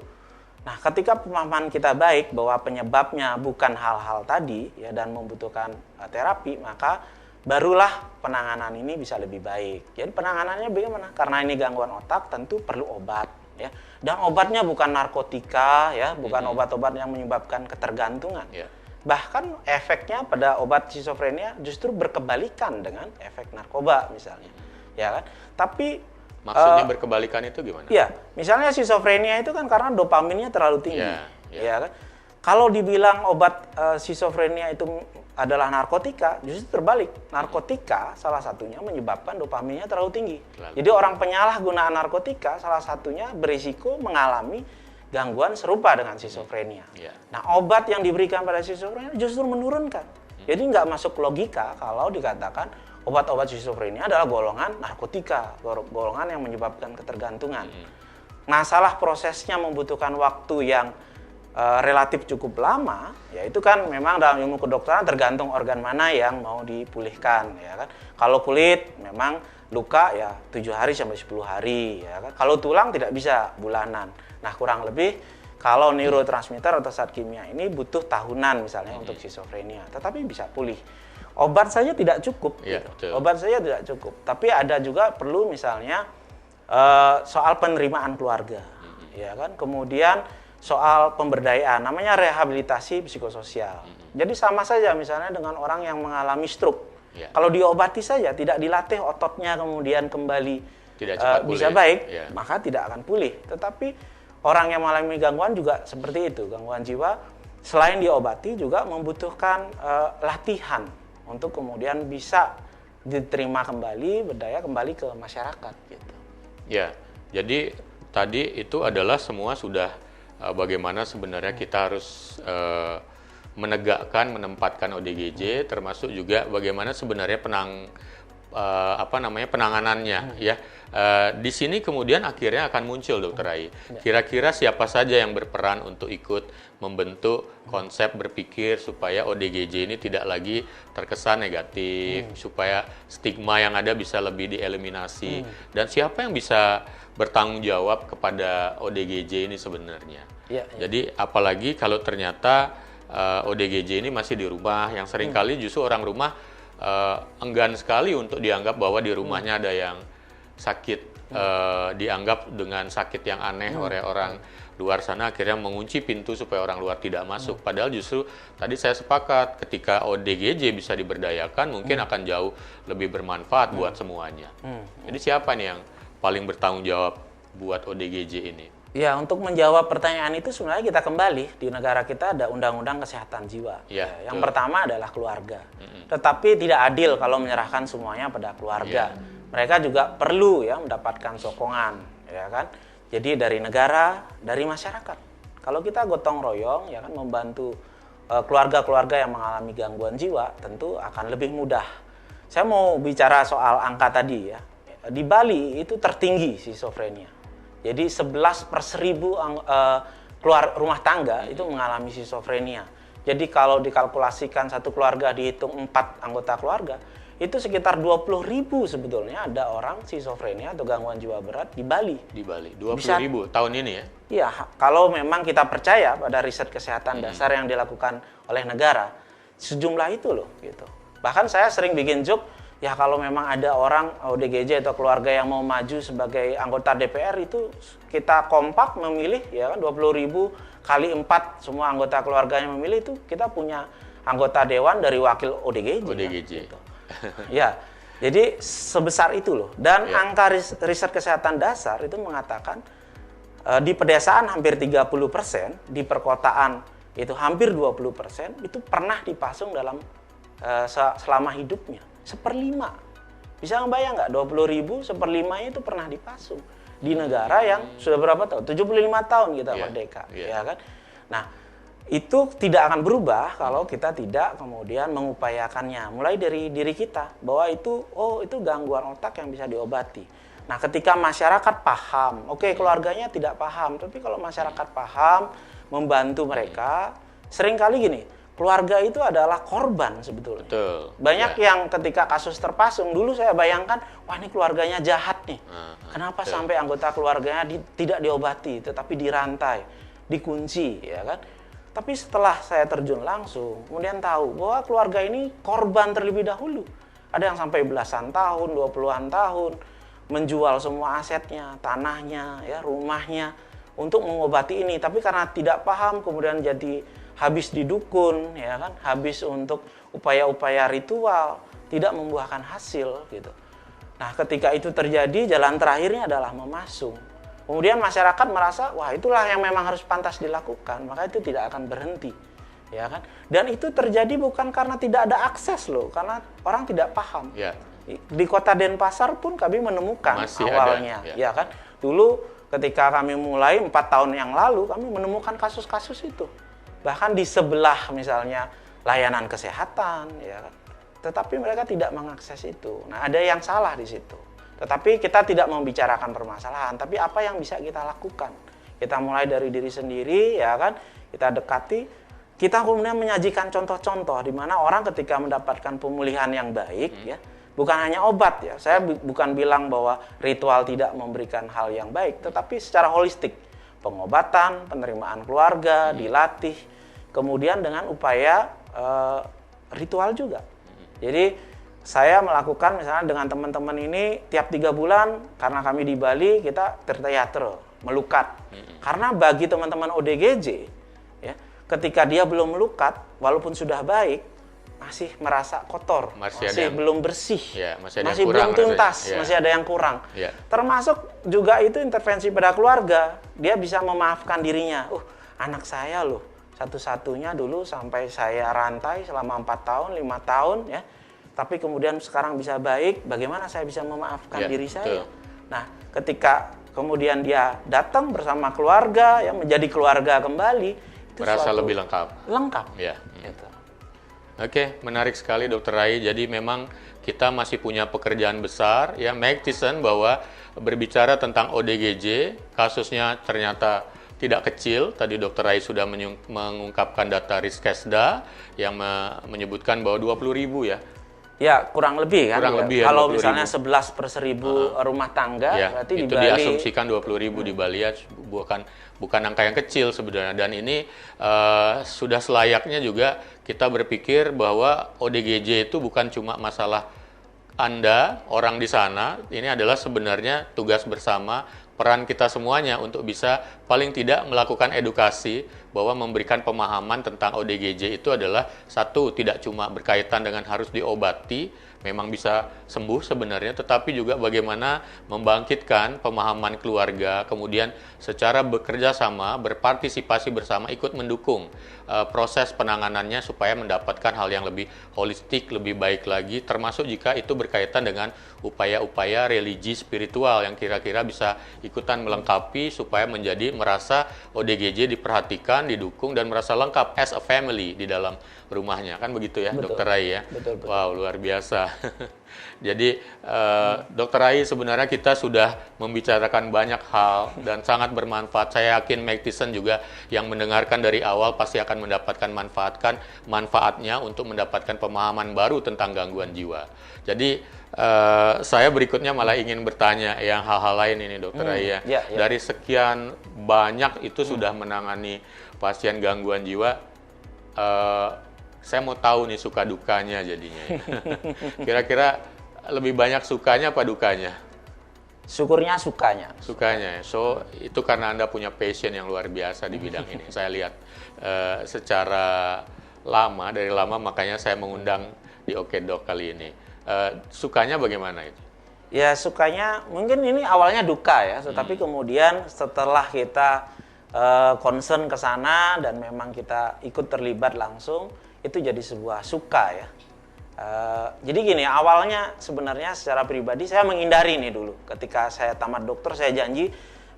Nah, ketika pemahaman kita baik bahwa penyebabnya bukan hal-hal tadi, ya, dan membutuhkan terapi, maka barulah penanganan ini bisa lebih baik. Jadi penanganannya bagaimana? Karena ini gangguan otak, tentu perlu obat. Ya, dan obatnya bukan narkotika, ya, bukan obat-obat yang menyebabkan ketergantungan. Bahkan efeknya pada obat skizofrenia justru berkebalikan dengan efek narkoba misalnya, ya kan? Tapi maksudnya berkebalikan itu gimana? Ya, misalnya skizofrenia itu kan karena dopaminnya terlalu tinggi, ya kan? Kalau dibilang obat skizofrenia itu adalah narkotika, justru terbalik. Narkotika salah satunya menyebabkan dopaminnya terlalu tinggi. Jadi orang penyalahgunaan narkotika salah satunya berisiko mengalami gangguan serupa dengan skizofrenia. Nah, obat yang diberikan pada skizofrenia justru menurunkan. Jadi nggak masuk logika kalau dikatakan obat-obat skizofrenia adalah golongan narkotika, golongan yang menyebabkan ketergantungan. Masalah prosesnya membutuhkan waktu yang relatif cukup lama, ya itu kan memang dalam ilmu kedokteran tergantung organ mana yang mau dipulihkan, ya kan. Kalau kulit memang luka ya 7 hari sampai 10 hari, ya kan. Kalau tulang tidak bisa bulanan. Nah, kurang lebih kalau neurotransmitter atau zat kimia ini butuh tahunan misalnya untuk skizofrenia, tetapi bisa pulih. Obat saja tidak cukup, gitu. Obat saja tidak cukup. Tapi ada juga perlu misalnya soal penerimaan keluarga, ya kan. Kemudian soal pemberdayaan, namanya rehabilitasi psikososial. Jadi sama saja misalnya dengan orang yang mengalami stroke. Kalau diobati saja, tidak dilatih ototnya kemudian kembali bisa baik, maka tidak akan pulih. Tetapi orang yang mengalami gangguan juga seperti itu, gangguan jiwa, selain diobati juga membutuhkan latihan untuk kemudian bisa diterima kembali, berdaya kembali ke masyarakat gitu. Ya, jadi tadi itu adalah semua sudah bagaimana sebenarnya kita harus menegakkan, menempatkan ODGJ, termasuk juga bagaimana sebenarnya penanganannya, ya. Di sini kemudian akhirnya akan muncul, Dokter Ai. Kira-kira siapa saja yang berperan untuk ikut membentuk konsep berpikir supaya ODGJ ini tidak lagi terkesan negatif, supaya stigma yang ada bisa lebih dieliminasi, dan siapa yang bisa bertanggung jawab kepada ODGJ ini sebenarnya. Jadi apalagi kalau ternyata ODGJ ini masih di rumah, yang seringkali justru orang rumah enggan sekali untuk dianggap bahwa di rumahnya ada yang sakit, dianggap dengan sakit yang aneh oleh orang luar sana, akhirnya mengunci pintu supaya orang luar tidak masuk. Padahal justru tadi saya sepakat, ketika ODGJ bisa diberdayakan, mungkin akan jauh lebih bermanfaat buat semuanya. Jadi siapa nih yang paling bertanggung jawab buat ODGJ ini? Ya, untuk menjawab pertanyaan itu sebenarnya kita kembali, di negara kita ada Undang-Undang Kesehatan Jiwa. Yang pertama adalah keluarga. Tetapi tidak adil kalau menyerahkan semuanya pada keluarga. Mereka juga perlu ya mendapatkan sokongan, ya kan? Jadi dari negara, dari masyarakat. Kalau kita gotong royong, ya kan, membantu keluarga-keluarga yang mengalami gangguan jiwa, tentu akan lebih mudah. Saya mau bicara soal angka tadi ya. Di Bali itu tertinggi schizophrenia. Jadi 11/1000 keluar rumah tangga itu mengalami schizophrenia. Jadi kalau dikalkulasikan satu keluarga dihitung 4 anggota keluarga, itu sekitar 20.000 sebetulnya ada orang schizophrenia atau gangguan jiwa berat di Bali. Di Bali, 20.000 tahun ini ya? Iya, kalau memang kita percaya pada riset kesehatan dasar yang dilakukan oleh negara, sejumlah itu loh gitu. Bahkan saya sering bikin joke, ya kalau memang ada orang ODGJ atau keluarga yang mau maju sebagai anggota DPR, itu kita kompak memilih, ya kan, 20.000 kali 4 semua anggota keluarganya memilih, itu kita punya anggota dewan dari wakil ODGJ. ODGJ. Kan, gitu. Ya, jadi sebesar itu loh. Dan angka riset kesehatan dasar itu mengatakan di pedesaan hampir 30%, di perkotaan itu hampir 20%, itu pernah dipasung dalam selama hidupnya. 1/5. Bisa ngebayang nggak? 20.000, 1/5 itu pernah dipasung di negara yang sudah berapa tahun? 75 tahun kita merdeka, ya kan? Nah, itu tidak akan berubah kalau kita tidak kemudian mengupayakannya. Mulai dari diri kita, bahwa itu gangguan otak yang bisa diobati. Nah, ketika masyarakat paham, keluarganya tidak paham, tapi kalau masyarakat paham, membantu mereka, seringkali gini, keluarga itu adalah korban sebetulnya. Betul. Banyak yang ketika kasus terpasung, dulu saya bayangkan, wah ini keluarganya jahat nih. Kenapa sampai anggota keluarganya tidak diobati, tetapi dirantai, dikunci, ya kan? Tapi setelah saya terjun langsung, kemudian tahu bahwa keluarga ini korban terlebih dahulu. Ada yang sampai belasan tahun, 20-an tahun, menjual semua asetnya, tanahnya, ya, rumahnya, untuk mengobati ini. Tapi karena tidak paham, kemudian jadi habis di dukun, ya kan, habis untuk upaya-upaya ritual, tidak membuahkan hasil gitu. Nah, ketika itu terjadi, jalan terakhirnya adalah memasung. Kemudian masyarakat merasa, wah itulah yang memang harus pantas dilakukan, maka itu tidak akan berhenti, ya kan? Dan itu terjadi bukan karena tidak ada akses loh, karena orang tidak paham. Ya. Di kota Denpasar pun kami menemukan masih awalnya, ada, ya kan? Dulu ketika kami mulai 4 tahun yang lalu, kami menemukan kasus-kasus itu. Bahkan di sebelah misalnya layanan kesehatan, ya kan? Tetapi mereka tidak mengakses itu. Nah, ada yang salah di situ. Tetapi kita tidak membicarakan permasalahan, tapi apa yang bisa kita lakukan. Kita mulai dari diri sendiri, ya kan? Kita dekati, kita kemudian menyajikan contoh-contoh di mana orang ketika mendapatkan pemulihan yang baik, ya, bukan hanya obat ya. Saya bukan bilang bahwa ritual tidak memberikan hal yang baik, tetapi secara holistik. Pengobatan, penerimaan keluarga, dilatih, kemudian dengan upaya ritual juga. Jadi saya melakukan misalnya dengan teman-teman ini tiap 3 bulan, karena kami di Bali, kita terteater, melukat. Karena bagi teman-teman ODGJ, ya, ketika dia belum melukat, walaupun sudah baik, masih merasa kotor, masih belum bersih, ya, masih belum tuntas, ya, masih ada yang kurang. Ya. Termasuk juga itu intervensi pada keluarga, dia bisa memaafkan dirinya. Anak saya loh, satu-satunya dulu sampai saya rantai selama 4 tahun, 5 tahun, ya. Tapi kemudian sekarang bisa baik, bagaimana saya bisa memaafkan diri saya? Nah, ketika kemudian dia datang bersama keluarga, ya menjadi keluarga kembali, itu merasa lebih lengkap. Lengkap. Ya. Gitu. Oke, menarik sekali Dr. Rai. Jadi memang kita masih punya pekerjaan besar, ya, Mike Tyson, bahwa berbicara tentang ODGJ, kasusnya ternyata tidak kecil. Tadi Dr. Rai sudah mengungkapkan data Riskesda yang menyebutkan bahwa 20.000 ya. Ya, kurang lebih kan. Kurang lebih ya, kalau misalnya 11 per 1000 rumah tangga, ya, berarti itu di Bali diasumsikan 20.000 di Bali, ya, bukan angka yang kecil sebenarnya. Dan ini sudah selayaknya juga kita berpikir bahwa ODGJ itu bukan cuma masalah Anda, orang di sana. Ini adalah sebenarnya tugas bersama, peran kita semuanya untuk bisa paling tidak melakukan edukasi bahwa memberikan pemahaman tentang ODGJ itu adalah satu, tidak cuma berkaitan dengan harus diobati, memang bisa sembuh sebenarnya, tetapi juga bagaimana membangkitkan pemahaman keluarga, kemudian secara bekerja sama, berpartisipasi bersama, ikut mendukung proses penanganannya supaya mendapatkan hal yang lebih holistik, lebih baik lagi, termasuk jika itu berkaitan dengan upaya-upaya religi spiritual yang kira-kira bisa ikutan melengkapi supaya menjadi merasa ODGJ diperhatikan, didukung, dan merasa lengkap as a family di dalam rumahnya. Kan begitu ya, Betul. Dr. Rai ya? Betul. Wow, luar biasa. Jadi, Dr. Rai, sebenarnya kita sudah membicarakan banyak hal dan sangat bermanfaat. Saya yakin Mike Tyson juga yang mendengarkan dari awal pasti akan mendapatkan manfaatnya untuk mendapatkan pemahaman baru tentang gangguan jiwa. Jadi, saya berikutnya malah ingin bertanya yang hal-hal lain ini, Dr. Rai ya. Ya. Dari sekian banyak itu sudah menangani pasien gangguan jiwa, saya mau tahu nih suka dukanya jadinya. Kira-kira lebih banyak sukanya apa dukanya? Syukurnya sukanya. Sukanya. So, itu karena Anda punya passion yang luar biasa di bidang ini. Saya lihat secara lama, dari lama, makanya saya mengundang di Oke Dok kali ini. Sukanya bagaimana itu? Ya, sukanya mungkin ini awalnya duka ya, tetapi kemudian setelah kita concern ke sana dan memang kita ikut terlibat langsung, itu jadi sebuah suka ya. Jadi gini, awalnya sebenarnya secara pribadi saya menghindari nih dulu. Ketika saya tamat dokter, saya janji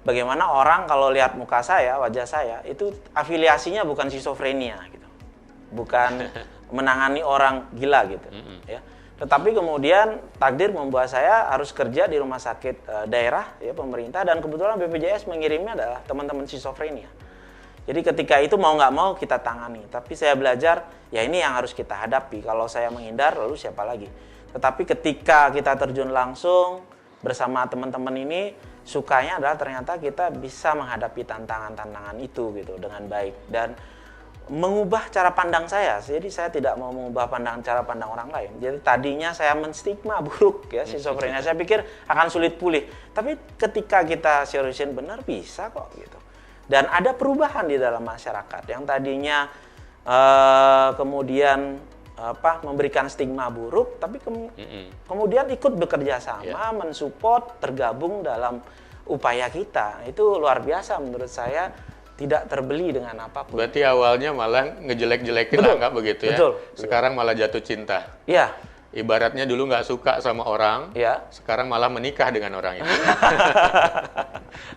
bagaimana orang kalau lihat muka saya, wajah saya, itu afiliasinya bukan skizofrenia gitu. Bukan menangani orang gila gitu. Ya. Tetapi kemudian takdir membuat saya harus kerja di rumah sakit daerah ya, pemerintah, dan kebetulan BPJS mengirimnya adalah teman-teman skizofrenia. Jadi ketika itu mau nggak mau kita tangani. Tapi saya belajar, ya ini yang harus kita hadapi. Kalau saya menghindar, lalu siapa lagi? Tetapi ketika kita terjun langsung bersama teman-teman ini, sukanya adalah ternyata kita bisa menghadapi tantangan-tantangan itu gitu dengan baik. Dan mengubah cara pandang saya. Jadi saya tidak mau mengubah cara pandang orang lain. Jadi tadinya saya menstigma buruk ya skizofrenia. Saya pikir akan sulit pulih. Tapi ketika kita seriusin benar, bisa kok gitu. Dan ada perubahan di dalam masyarakat yang tadinya kemudian memberikan stigma buruk, tapi kemudian ikut bekerja sama, mensupport, tergabung dalam upaya kita. Itu luar biasa menurut saya, tidak terbeli dengan apapun. Berarti awalnya malah ngejelek-jelekin lah, nggak begitu ya? Betul. Sekarang malah jatuh cinta. Ya. Ibaratnya dulu nggak suka sama orang, sekarang malah menikah dengan orang itu.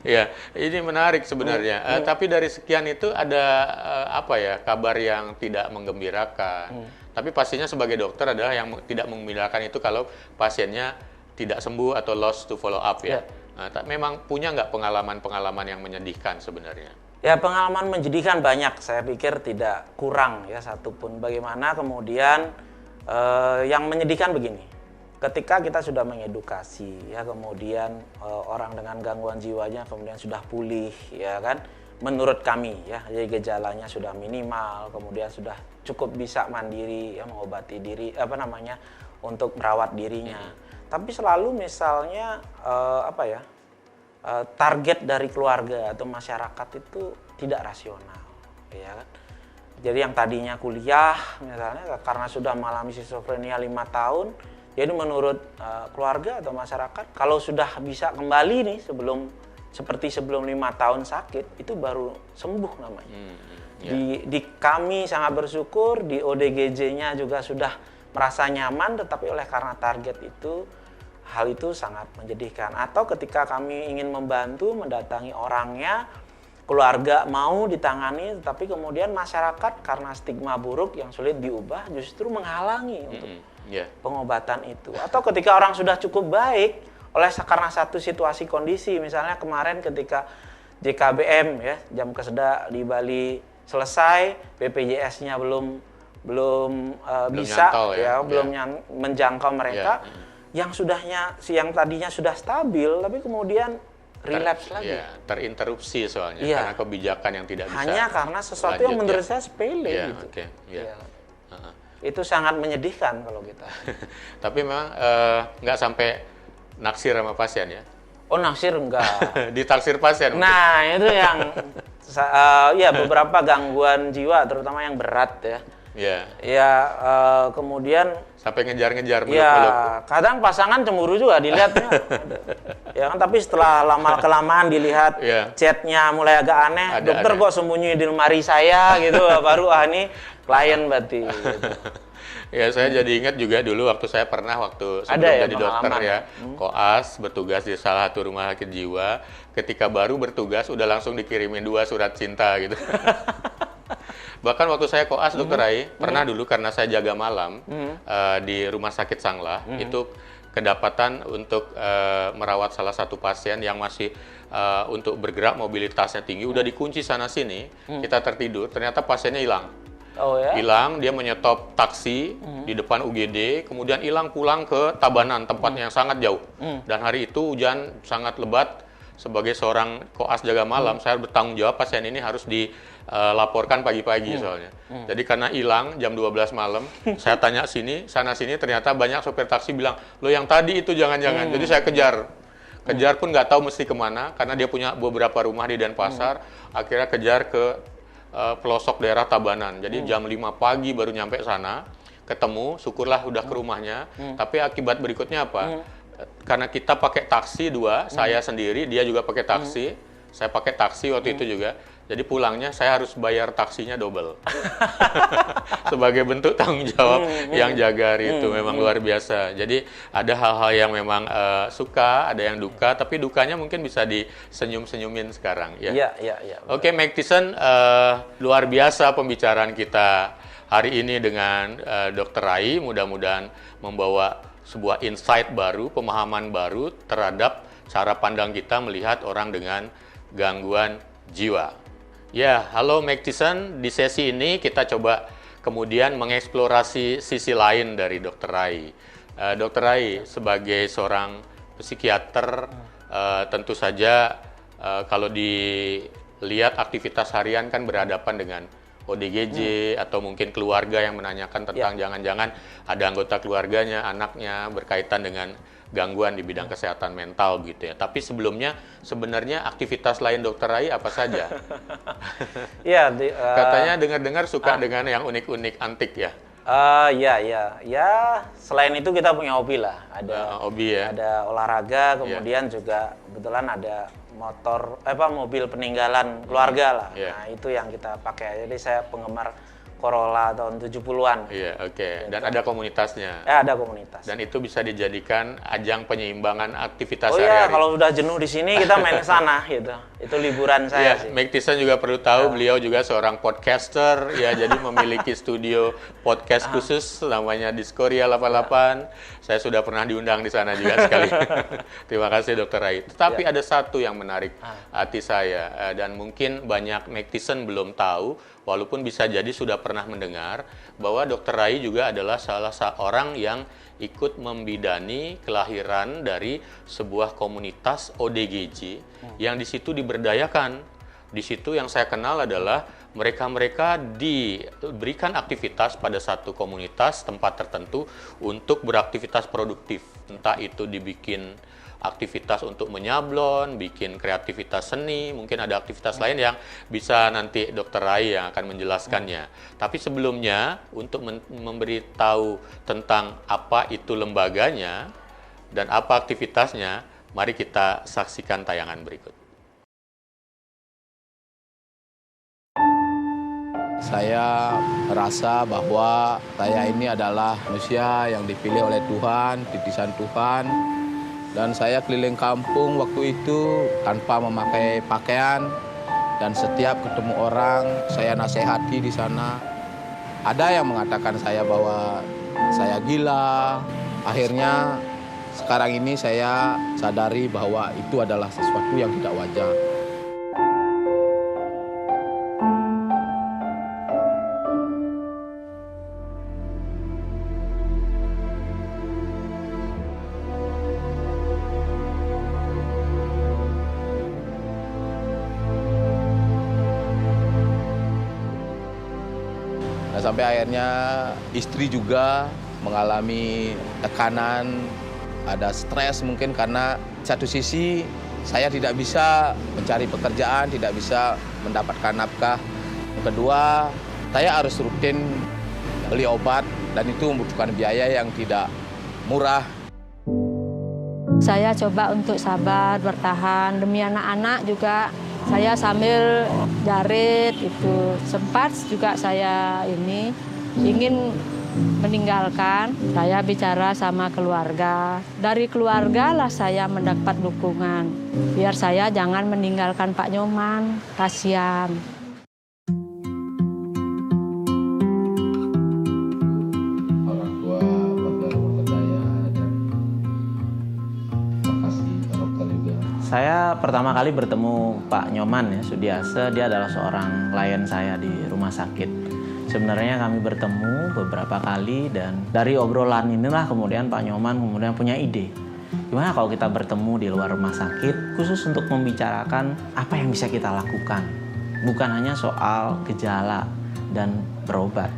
Ya, ini menarik sebenarnya. Tapi dari sekian itu ada kabar yang tidak menggembirakan. Tapi pastinya sebagai dokter adalah yang tidak menggembirakan itu kalau pasiennya tidak sembuh atau lost to follow up ya. Nah, memang punya nggak pengalaman-pengalaman yang menyedihkan sebenarnya? Ya, pengalaman menyedihkan banyak. Saya pikir tidak kurang ya satupun. Bagaimana kemudian yang menyedihkan begini, ketika kita sudah mengedukasi ya, kemudian orang dengan gangguan jiwanya kemudian sudah pulih ya kan, menurut kami ya, jadi gejalanya sudah minimal, kemudian sudah cukup bisa mandiri ya, mengobati diri untuk merawat dirinya. Tapi selalu misalnya target dari keluarga atau masyarakat itu tidak rasional ya kan. Jadi yang tadinya kuliah misalnya karena sudah mengalami skizofrenia 5 tahun, jadi menurut keluarga atau masyarakat kalau sudah bisa kembali nih seperti sebelum 5 tahun sakit, itu baru sembuh namanya. Di kami sangat bersyukur, di ODGJ-nya juga sudah merasa nyaman, tetapi oleh karena target itu hal itu sangat menyedihkan. Atau ketika kami ingin membantu, mendatangi orangnya, keluarga mau ditangani, tapi kemudian masyarakat karena stigma buruk yang sulit diubah justru menghalangi untuk pengobatan itu. Atau ketika orang sudah cukup baik, karena satu situasi kondisi, misalnya kemarin ketika JKBM ya, jam kesedak di Bali selesai, BPJS-nya belum bisa nyantol, belum menjangkau mereka, yang tadinya sudah stabil tapi kemudian relapse lagi. Terinterupsi soalnya karena kebijakan yang tidak bisa. Hanya karena sesuatu yang menurut saya sepele gitu. Itu sangat menyedihkan kalau kita. Tapi memang nggak sampai naksir sama pasien ya? Oh, naksir enggak. Ditaksir pasien? Nah, itu yang beberapa gangguan jiwa, terutama yang berat ya. Kemudian sampai ngejar-ngejar meluk-meluk. Kadang pasangan cemburu juga dilihatnya. Ya kan, tapi setelah lama-kelamaan dilihat chatnya mulai agak aneh, dokter kok sembunyi di lemari saya gitu, baru ini klien berarti gitu. Ya, saya jadi ingat juga dulu waktu sebelum jadi dokter koas bertugas di salah satu rumah sakit jiwa, ketika baru bertugas udah langsung dikirimin 2 surat cinta gitu. Bahkan waktu saya koas Dokter Rai, pernah dulu karena saya jaga malam di Rumah Sakit Sanglah, itu kedapatan untuk merawat salah satu pasien yang masih untuk bergerak mobilitasnya tinggi, udah dikunci sana sini, kita tertidur, ternyata pasiennya hilang. Hilang, dia menyetop taksi di depan UGD, kemudian hilang pulang ke Tabanan, tempatnya yang sangat jauh. Dan hari itu hujan sangat lebat. Sebagai seorang koas jaga malam, saya bertanggung jawab pasien ini harus dilaporkan pagi-pagi soalnya. Jadi karena hilang jam 12 malam, saya tanya sana sini, ternyata banyak sopir taksi bilang, lo yang tadi itu jangan-jangan. Jadi saya kejar pun nggak tahu mesti kemana, karena dia punya beberapa rumah di Denpasar. Akhirnya kejar ke pelosok daerah Tabanan. Jadi jam 5 pagi baru nyampe sana, ketemu, syukurlah udah ke rumahnya. Tapi akibat berikutnya apa? Karena kita pakai taksi 2, saya sendiri, dia juga pakai taksi. Saya pakai taksi waktu itu juga. Jadi pulangnya saya harus bayar taksinya double. Sebagai bentuk tanggung jawab yang jaga hari itu. Memang luar biasa. Jadi ada hal-hal yang memang suka, ada yang duka, tapi dukanya mungkin bisa disenyum-senyumin sekarang. Iya. Oke, Mike Tyson, luar biasa pembicaraan kita hari ini dengan Dr. Rai. Mudah-mudahan membawa sebuah insight baru, pemahaman baru terhadap cara pandang kita melihat orang dengan gangguan jiwa. Ya, halo Mike Tyson. Di sesi ini kita coba kemudian mengeksplorasi sisi lain dari Dr. Rai. Dr. Rai sebagai seorang psikiater, tentu saja kalau dilihat aktivitas harian kan berhadapan dengan ODGJ atau mungkin keluarga yang menanyakan tentang jangan-jangan ada anggota keluarganya, anaknya berkaitan dengan gangguan di bidang kesehatan mental gitu ya. Tapi sebelumnya sebenarnya aktivitas lain Dr. Rai apa saja? Katanya dengar-dengar suka dengan yang unik-unik antik ya. Ya, selain itu kita punya hobi lah. Ada hobi ya. Ada olahraga, kemudian juga kebetulan ada mobil peninggalan keluarga lah. Nah, itu yang kita pakai. Jadi saya penggemar Corolla tahun 70-an. Iya, oke. Dan ada komunitasnya. Ada komunitas. Dan itu bisa dijadikan ajang penyeimbangan aktivitas Oh sehari-hari. iya, kalau udah jenuh di sini kita main ke sana gitu. Itu liburan saya sih. Mike Tyson juga perlu tahu beliau juga seorang podcaster ya, jadi memiliki studio podcast khusus namanya Diskoria 88. Saya sudah pernah diundang di sana juga sekali. Terima kasih Dr. Rai. Tetapi ada satu yang menarik hati saya dan mungkin banyak Mike Tyson belum tahu, walaupun bisa jadi sudah pernah mendengar bahwa Dr. Rai juga adalah salah seorang yang ikut membidani kelahiran dari sebuah komunitas ODGJ yang di situ diberdayakan. Di situ yang saya kenal adalah mereka-mereka diberikan aktivitas pada satu komunitas tempat tertentu untuk beraktivitas produktif. Entah itu dibikin aktivitas untuk menyablon, bikin kreativitas seni, mungkin ada aktivitas lain yang bisa nanti Dr. Rai yang akan menjelaskannya. Tapi sebelumnya, untuk memberitahu tentang apa itu lembaganya dan apa aktivitasnya, mari kita saksikan tayangan berikut. Saya merasa bahwa saya ini adalah manusia yang dipilih oleh Tuhan, titisan Tuhan, Dan saya keliling kampung waktu itu tanpa memakai pakaian. Dan setiap ketemu orang, saya nasihati di sana. Ada yang mengatakan saya bahwa saya gila. Akhirnya sekarang ini saya sadari bahwa itu adalah sesuatu yang tidak wajar. Nah, sampai akhirnya istri juga mengalami tekanan, ada stres mungkin karena satu sisi saya tidak bisa mencari pekerjaan, tidak bisa mendapatkan nafkah. Yang kedua, saya harus rutin beli obat dan itu membutuhkan biaya yang tidak murah. Saya coba untuk sabar, bertahan demi anak-anak juga. Saya sambil jarit itu sempat juga saya ingin meninggalkan. Saya bicara sama keluarga. Dari keluarga lah saya mendapat dukungan. Biar saya jangan meninggalkan Pak Nyoman, kasihan. Orang tua berdaya dan makasih dokter juga. Saya pertama kali bertemu Pak Nyoman ya, Sudiase. Dia adalah seorang klien saya di rumah sakit. Sebenarnya kami bertemu beberapa kali dan dari obrolan inilah kemudian Pak Nyoman kemudian punya ide. Gimana kalau kita bertemu di luar rumah sakit khusus untuk membicarakan apa yang bisa kita lakukan. Bukan hanya soal gejala dan berobat.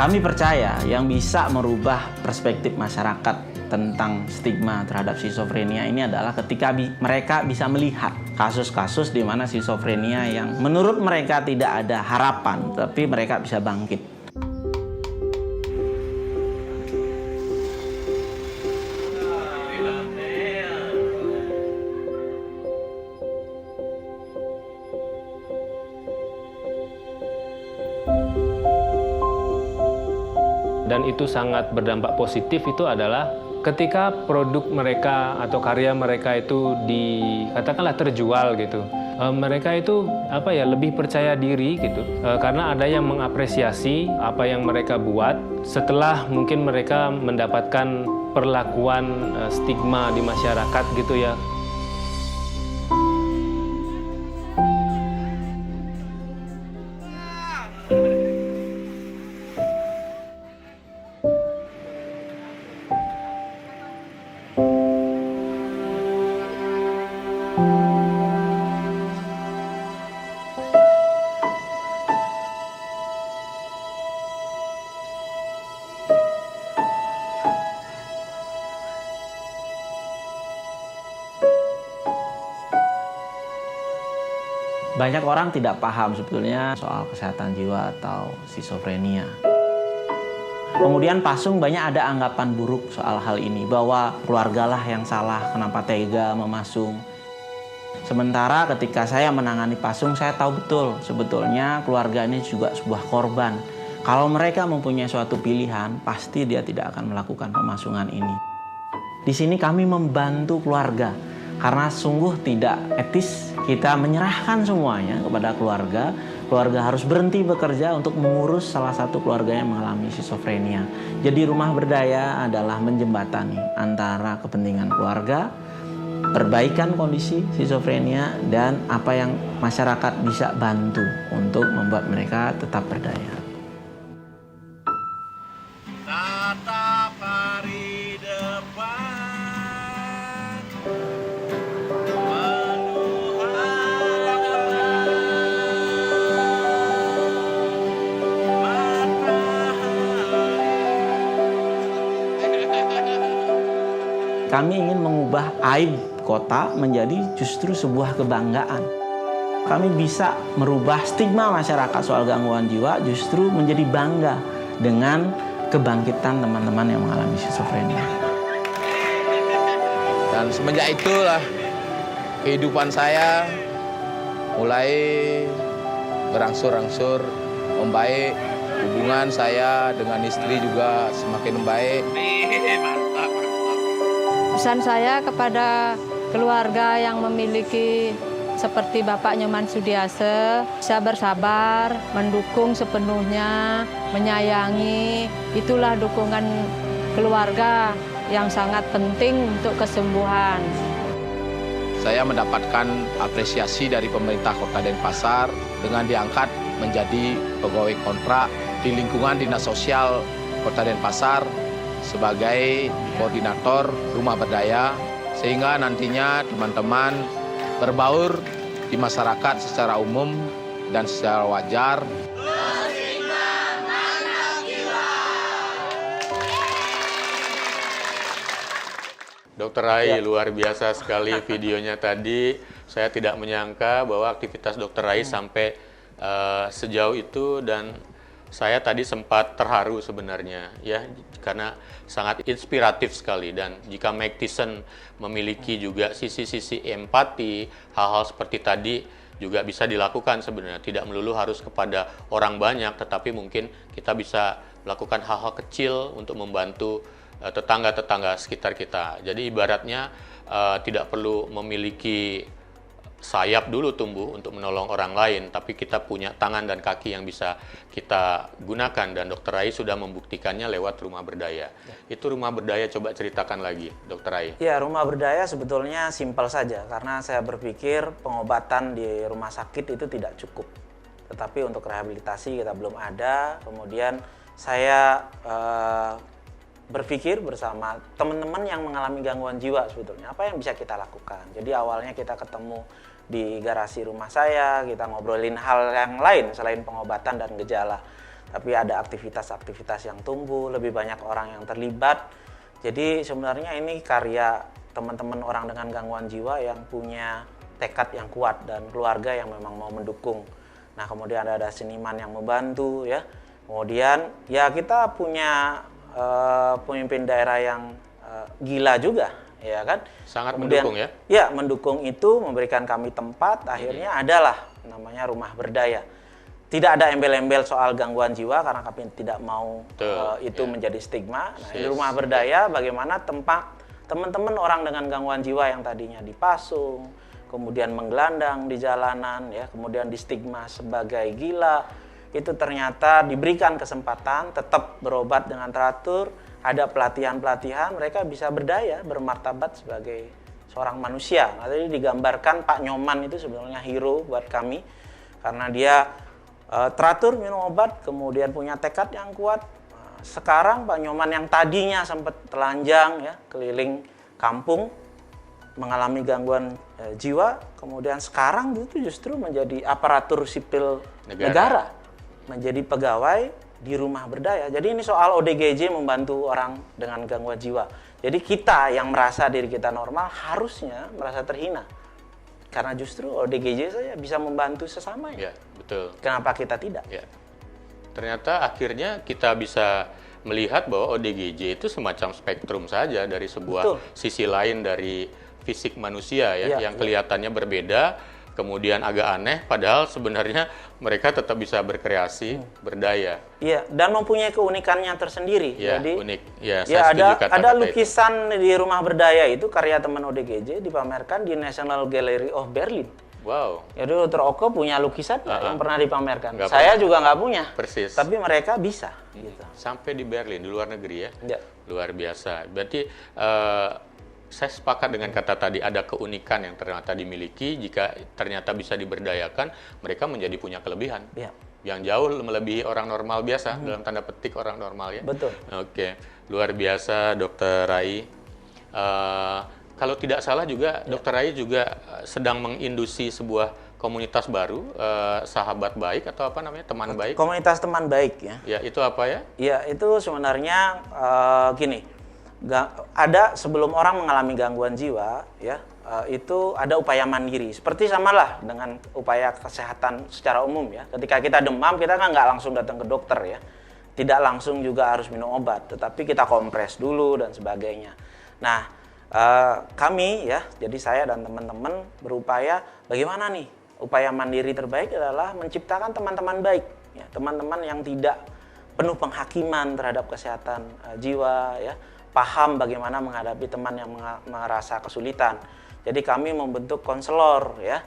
Kami percaya yang bisa merubah perspektif masyarakat tentang stigma terhadap skizofrenia ini adalah ketika mereka bisa melihat kasus-kasus di mana skizofrenia yang menurut mereka tidak ada harapan, tapi mereka bisa bangkit. Dan itu sangat berdampak positif itu adalah ketika produk mereka atau karya mereka itu katakanlah terjual gitu. Mereka itu lebih percaya diri gitu. Karena ada yang mengapresiasi apa yang mereka buat setelah mungkin mereka mendapatkan perlakuan stigma di masyarakat gitu ya. Banyak orang tidak paham sebetulnya soal kesehatan jiwa atau skizofrenia. Kemudian Pasung banyak ada anggapan buruk soal hal ini, bahwa keluargalah yang salah, kenapa tega memasung. Sementara ketika saya menangani Pasung, saya tahu betul sebetulnya keluarga ini juga sebuah korban. Kalau mereka mempunyai suatu pilihan, pasti dia tidak akan melakukan pemasungan ini. Di sini kami membantu keluarga, karena sungguh tidak etis kita menyerahkan semuanya kepada keluarga. Keluarga harus berhenti bekerja untuk mengurus salah satu keluarga yang mengalami skizofrenia. Jadi rumah berdaya adalah menjembatani antara kepentingan keluarga, perbaikan kondisi skizofrenia, dan apa yang masyarakat bisa bantu untuk membuat mereka tetap berdaya. Tatap hari depan. Kami ingin mengubah aib kota menjadi justru sebuah kebanggaan. Kami bisa merubah stigma masyarakat soal gangguan jiwa justru menjadi bangga dengan kebangkitan teman-teman yang mengalami skizofrenia. Dan semenjak itulah kehidupan saya mulai berangsur-angsur membaik. Hubungan saya dengan istri juga semakin membaik. Pesan saya kepada keluarga yang memiliki seperti Bapak Nyoman Sudiase, bisa bersabar, mendukung sepenuhnya, menyayangi. Itulah dukungan keluarga yang sangat penting untuk kesembuhan. Saya mendapatkan apresiasi dari pemerintah Kota Denpasar dengan diangkat menjadi pegawai kontrak di lingkungan Dinas Sosial Kota Denpasar sebagai koordinator rumah berdaya, sehingga nantinya teman-teman berbaur di masyarakat secara umum dan secara wajar. Dr. Rai, luar biasa sekali videonya tadi. Saya tidak menyangka bahwa aktivitas Dr. Rai sampai sejauh itu, dan saya tadi sempat terharu sebenarnya ya, karena sangat inspiratif sekali. Dan jika Mike Tyson memiliki juga sisi-sisi empati, hal-hal seperti tadi juga bisa dilakukan sebenarnya. Tidak melulu harus kepada orang banyak, tetapi mungkin kita bisa melakukan hal-hal kecil untuk membantu tetangga-tetangga sekitar kita. Jadi ibaratnya tidak perlu memiliki sayap dulu tumbuh untuk menolong orang lain, tapi kita punya tangan dan kaki yang bisa kita gunakan, dan Dr. Rai sudah membuktikannya lewat rumah berdaya. Itu rumah berdaya, coba ceritakan lagi, Dr. Rai. Ya, rumah berdaya sebetulnya simpel saja, karena saya berpikir pengobatan di rumah sakit itu tidak cukup. Tetapi untuk rehabilitasi kita belum ada. Kemudian saya berpikir bersama teman-teman yang mengalami gangguan jiwa sebetulnya apa yang bisa kita lakukan. Jadi awalnya kita ketemu di garasi rumah saya, kita ngobrolin hal yang lain selain pengobatan dan gejala. Tapi ada aktivitas-aktivitas yang tumbuh, lebih banyak orang yang terlibat. Jadi sebenarnya ini karya teman-teman orang dengan gangguan jiwa yang punya tekad yang kuat dan keluarga yang memang mau mendukung. Nah, kemudian ada seniman yang membantu ya. Kemudian ya kita punya pemimpin daerah yang gila juga, ya kan? Sangat kemudian, mendukung ya? Ya, mendukung itu, memberikan kami tempat, akhirnya adalah namanya rumah berdaya. Tidak ada embel-embel soal gangguan jiwa karena kami tidak mau itu menjadi stigma. Nah, di rumah berdaya bagaimana tempat teman-teman orang dengan gangguan jiwa yang tadinya dipasung, kemudian menggelandang di jalanan, ya, kemudian di stigma sebagai gila, itu ternyata diberikan kesempatan tetap berobat dengan teratur, ada pelatihan-pelatihan, mereka bisa berdaya, bermartabat sebagai seorang manusia. Nah, tadi digambarkan Pak Nyoman itu sebenarnya hero buat kami, karena dia teratur minum obat, kemudian punya tekad yang kuat. Sekarang Pak Nyoman yang tadinya sempat telanjang ya, keliling kampung, mengalami gangguan jiwa, kemudian sekarang itu justru menjadi aparatur sipil negara. Menjadi pegawai di rumah berdaya. Jadi ini soal ODGJ membantu orang dengan gangguan jiwa. Jadi kita yang merasa diri kita normal harusnya merasa terhina. Karena justru ODGJ saja bisa membantu sesamanya. Ya, betul. Kenapa kita tidak? Ya. Ternyata akhirnya kita bisa melihat bahwa ODGJ itu semacam spektrum saja dari sebuah sisi lain dari fisik manusia ya, yang kelihatannya berbeda, kemudian agak aneh, padahal sebenarnya mereka tetap bisa berkreasi, berdaya. Iya, dan mempunyai keunikannya tersendiri. Ya, jadi unik. Ya, ya ada lukisan itu di rumah berdaya itu karya teman ODGJ dipamerkan di National Gallery of Berlin. Wow. Jadi Dr. Oko punya lukisan yang pernah dipamerkan. Nggak Saya pernah. juga nggak punya. Persis. Tapi mereka bisa. Gitu. Sampai di Berlin, di luar negeri ya. Ya. Luar biasa. Berarti saya sepakat dengan kata tadi, ada keunikan yang ternyata dimiliki. Jika ternyata bisa diberdayakan, mereka menjadi punya kelebihan. Ya. Yang jauh melebihi orang normal biasa, dalam tanda petik orang normal ya. Betul. Oke, luar biasa Dr. Rai. Kalau tidak salah juga, Dr. Rai juga sedang menginduksi sebuah komunitas baru, sahabat baik atau apa namanya, teman baik. Komunitas teman baik ya. Ya, itu apa ya? Ya, itu sebenarnya gini. Ada sebelum orang mengalami gangguan jiwa ya, itu ada upaya mandiri. Seperti samalah dengan upaya kesehatan secara umum ya. Ketika kita demam, kita kan nggak langsung datang ke dokter ya. tidak langsung juga harus minum obat, tetapi kita kompres dulu dan sebagainya. Nah, kami ya, jadi saya dan teman-teman berupaya bagaimana nih? Upaya mandiri terbaik adalah menciptakan teman-teman baik, ya, teman-teman yang tidak penuh penghakiman terhadap kesehatan jiwa, ya, paham bagaimana menghadapi teman yang merasa kesulitan. Jadi kami membentuk konselor, ya,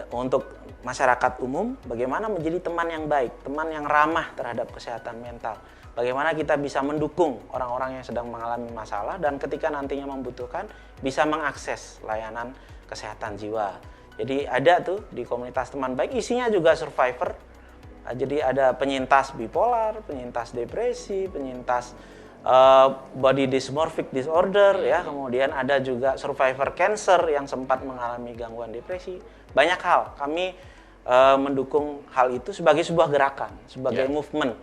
untuk masyarakat umum, bagaimana menjadi teman yang baik, teman yang ramah terhadap kesehatan mental. Bagaimana kita bisa mendukung orang-orang yang sedang mengalami masalah dan ketika nantinya membutuhkan bisa mengakses layanan kesehatan jiwa. Jadi ada tuh di komunitas teman baik, isinya juga survivor. Jadi ada penyintas bipolar, penyintas depresi, penyintas body dysmorphic disorder, ya. Kemudian ada juga survivor cancer yang sempat mengalami gangguan depresi. Banyak hal. Kami mendukung hal itu sebagai sebuah gerakan, sebagai movement.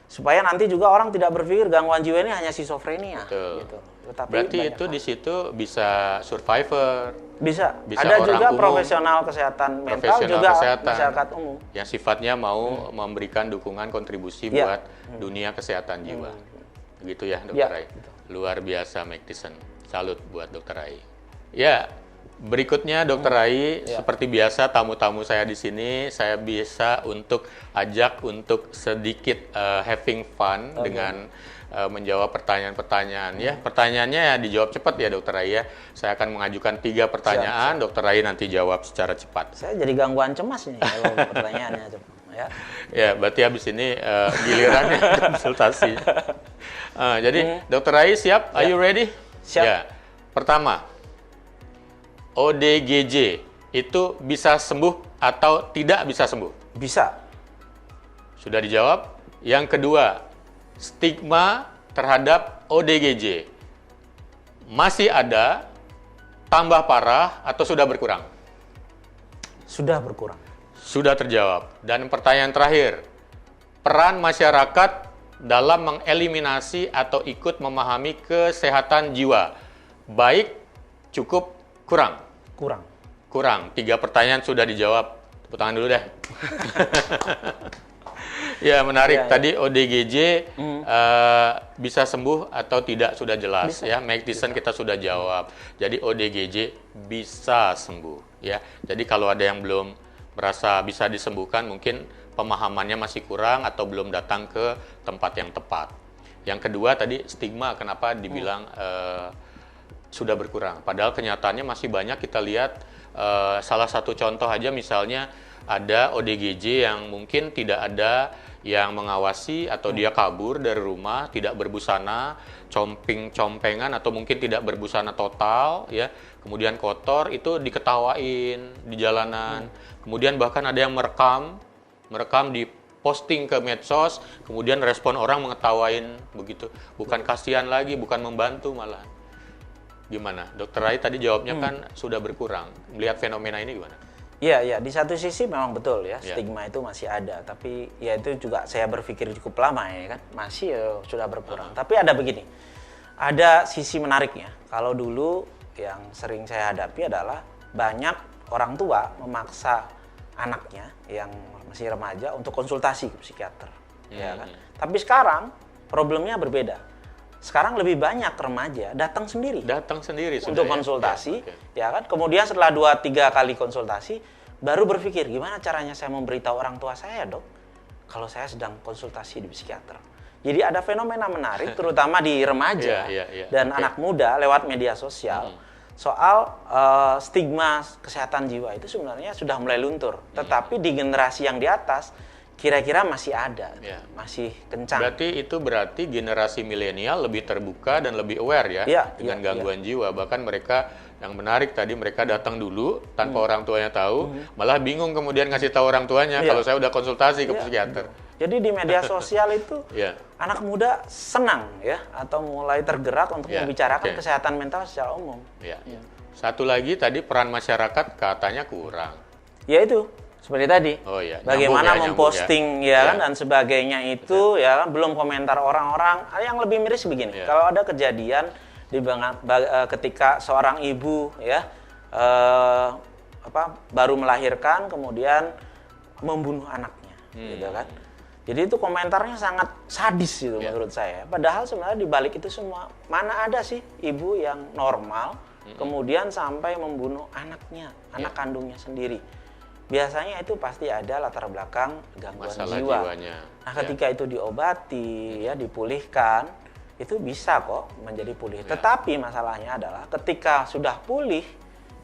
Supaya nanti juga orang tidak berpikir gangguan jiwa ini hanya skizofrenia. Gitu. Tetapi berarti itu di situ bisa survivor. Bisa ada juga umum, profesional kesehatan mental juga masyarakat umum. Yang sifatnya mau memberikan dukungan kontribusi buat dunia kesehatan jiwa. Begitu ya, Dr. Rai. Luar biasa, Magtison. Salut buat Dr. Rai. Ya, berikutnya Dr. Rai, seperti biasa tamu-tamu saya di sini, saya bisa untuk ajak untuk sedikit having fun dengan menjawab pertanyaan-pertanyaan. Ya, pertanyaannya ya dijawab cepat ya, Dr. Rai ya. Saya akan mengajukan 3 pertanyaan, Dr. Rai nanti jawab secara cepat. Saya jadi gangguan cemas nih kalau pertanyaannya cepat. Ya, berarti habis ini gilirannya konsultasi. Jadi, Dr. Rai siap? Are you ready? Siap. Ya. Pertama, ODGJ itu bisa sembuh atau tidak bisa sembuh? Bisa. Sudah dijawab. Yang kedua, stigma terhadap ODGJ masih ada, tambah parah, atau sudah berkurang? Sudah berkurang. Sudah terjawab. Dan pertanyaan terakhir, peran masyarakat dalam mengeliminasi atau ikut memahami kesehatan jiwa, baik, cukup, kurang? Kurang. 3 pertanyaan sudah dijawab. Tepuk tangan dulu deh. Ya, menarik. Tadi ODGJ bisa sembuh atau tidak sudah jelas. Bisa. Ya, Magtison kita sudah jawab. Jadi ODGJ bisa sembuh. Ya, jadi kalau ada yang belum merasa bisa disembuhkan, mungkin pemahamannya masih kurang atau belum datang ke tempat yang tepat. Yang kedua tadi stigma, kenapa dibilang sudah berkurang. Padahal kenyataannya masih banyak kita lihat. Salah satu contoh aja misalnya ada ODGJ yang mungkin tidak ada yang mengawasi atau dia kabur dari rumah, tidak berbusana, compeng-compengan atau mungkin tidak berbusana total, ya. Kemudian kotor, itu diketawain di jalanan. Kemudian bahkan ada yang merekam di posting ke medsos, kemudian respon orang mengetawain begitu. Bukan kasihan lagi, bukan membantu malah. Gimana? Dr. Rai tadi jawabnya kan sudah berkurang. Melihat fenomena ini gimana? Iya, di satu sisi memang betul ya, stigma itu masih ada. Tapi ya itu juga saya berpikir cukup lama ya kan, masih sudah berkurang. Tapi ada begini, ada sisi menariknya. Kalau dulu yang sering saya hadapi adalah banyak orang tua memaksa anaknya yang masih remaja untuk konsultasi ke psikiater, ya kan. Tapi sekarang problemnya berbeda. Sekarang lebih banyak remaja datang sendiri untuk konsultasi, ya kan. Kemudian setelah 2-3 kali konsultasi, baru berpikir gimana caranya saya memberitahu orang tua saya, Dok, kalau saya sedang konsultasi di psikiater. Jadi ada fenomena menarik, terutama di remaja dan anak muda lewat media sosial, soal stigma kesehatan jiwa itu sebenarnya sudah mulai luntur. Tetapi di generasi yang di atas, kira-kira masih ada, masih kencang. Berarti generasi milenial lebih terbuka dan lebih aware dengan gangguan jiwa. Bahkan mereka, yang menarik tadi, mereka datang dulu tanpa orang tuanya tahu, malah bingung kemudian ngasih tahu orang tuanya kalau saya udah konsultasi ke psikiater. Jadi di media sosial itu anak muda senang ya, atau mulai tergerak untuk membicarakan kesehatan mental secara umum. Satu lagi tadi, peran masyarakat katanya kurang. Ya itu. Seperti tadi, bagaimana memposting kan dan sebagainya itu ya kan, belum komentar orang-orang. Yang lebih miris begini, kalau ada kejadian ketika seorang ibu baru melahirkan kemudian membunuh anaknya, gitu kan. Jadi itu komentarnya sangat sadis gitu menurut saya. Padahal sebenarnya di balik itu semua, mana ada sih ibu yang normal kemudian sampai membunuh anaknya, anak kandungnya sendiri. Biasanya itu pasti ada latar belakang gangguan masalah jiwa. jiwanya. Nah, ketika itu diobati, ya dipulihkan, itu bisa kok menjadi pulih. Tetapi masalahnya adalah ketika sudah pulih,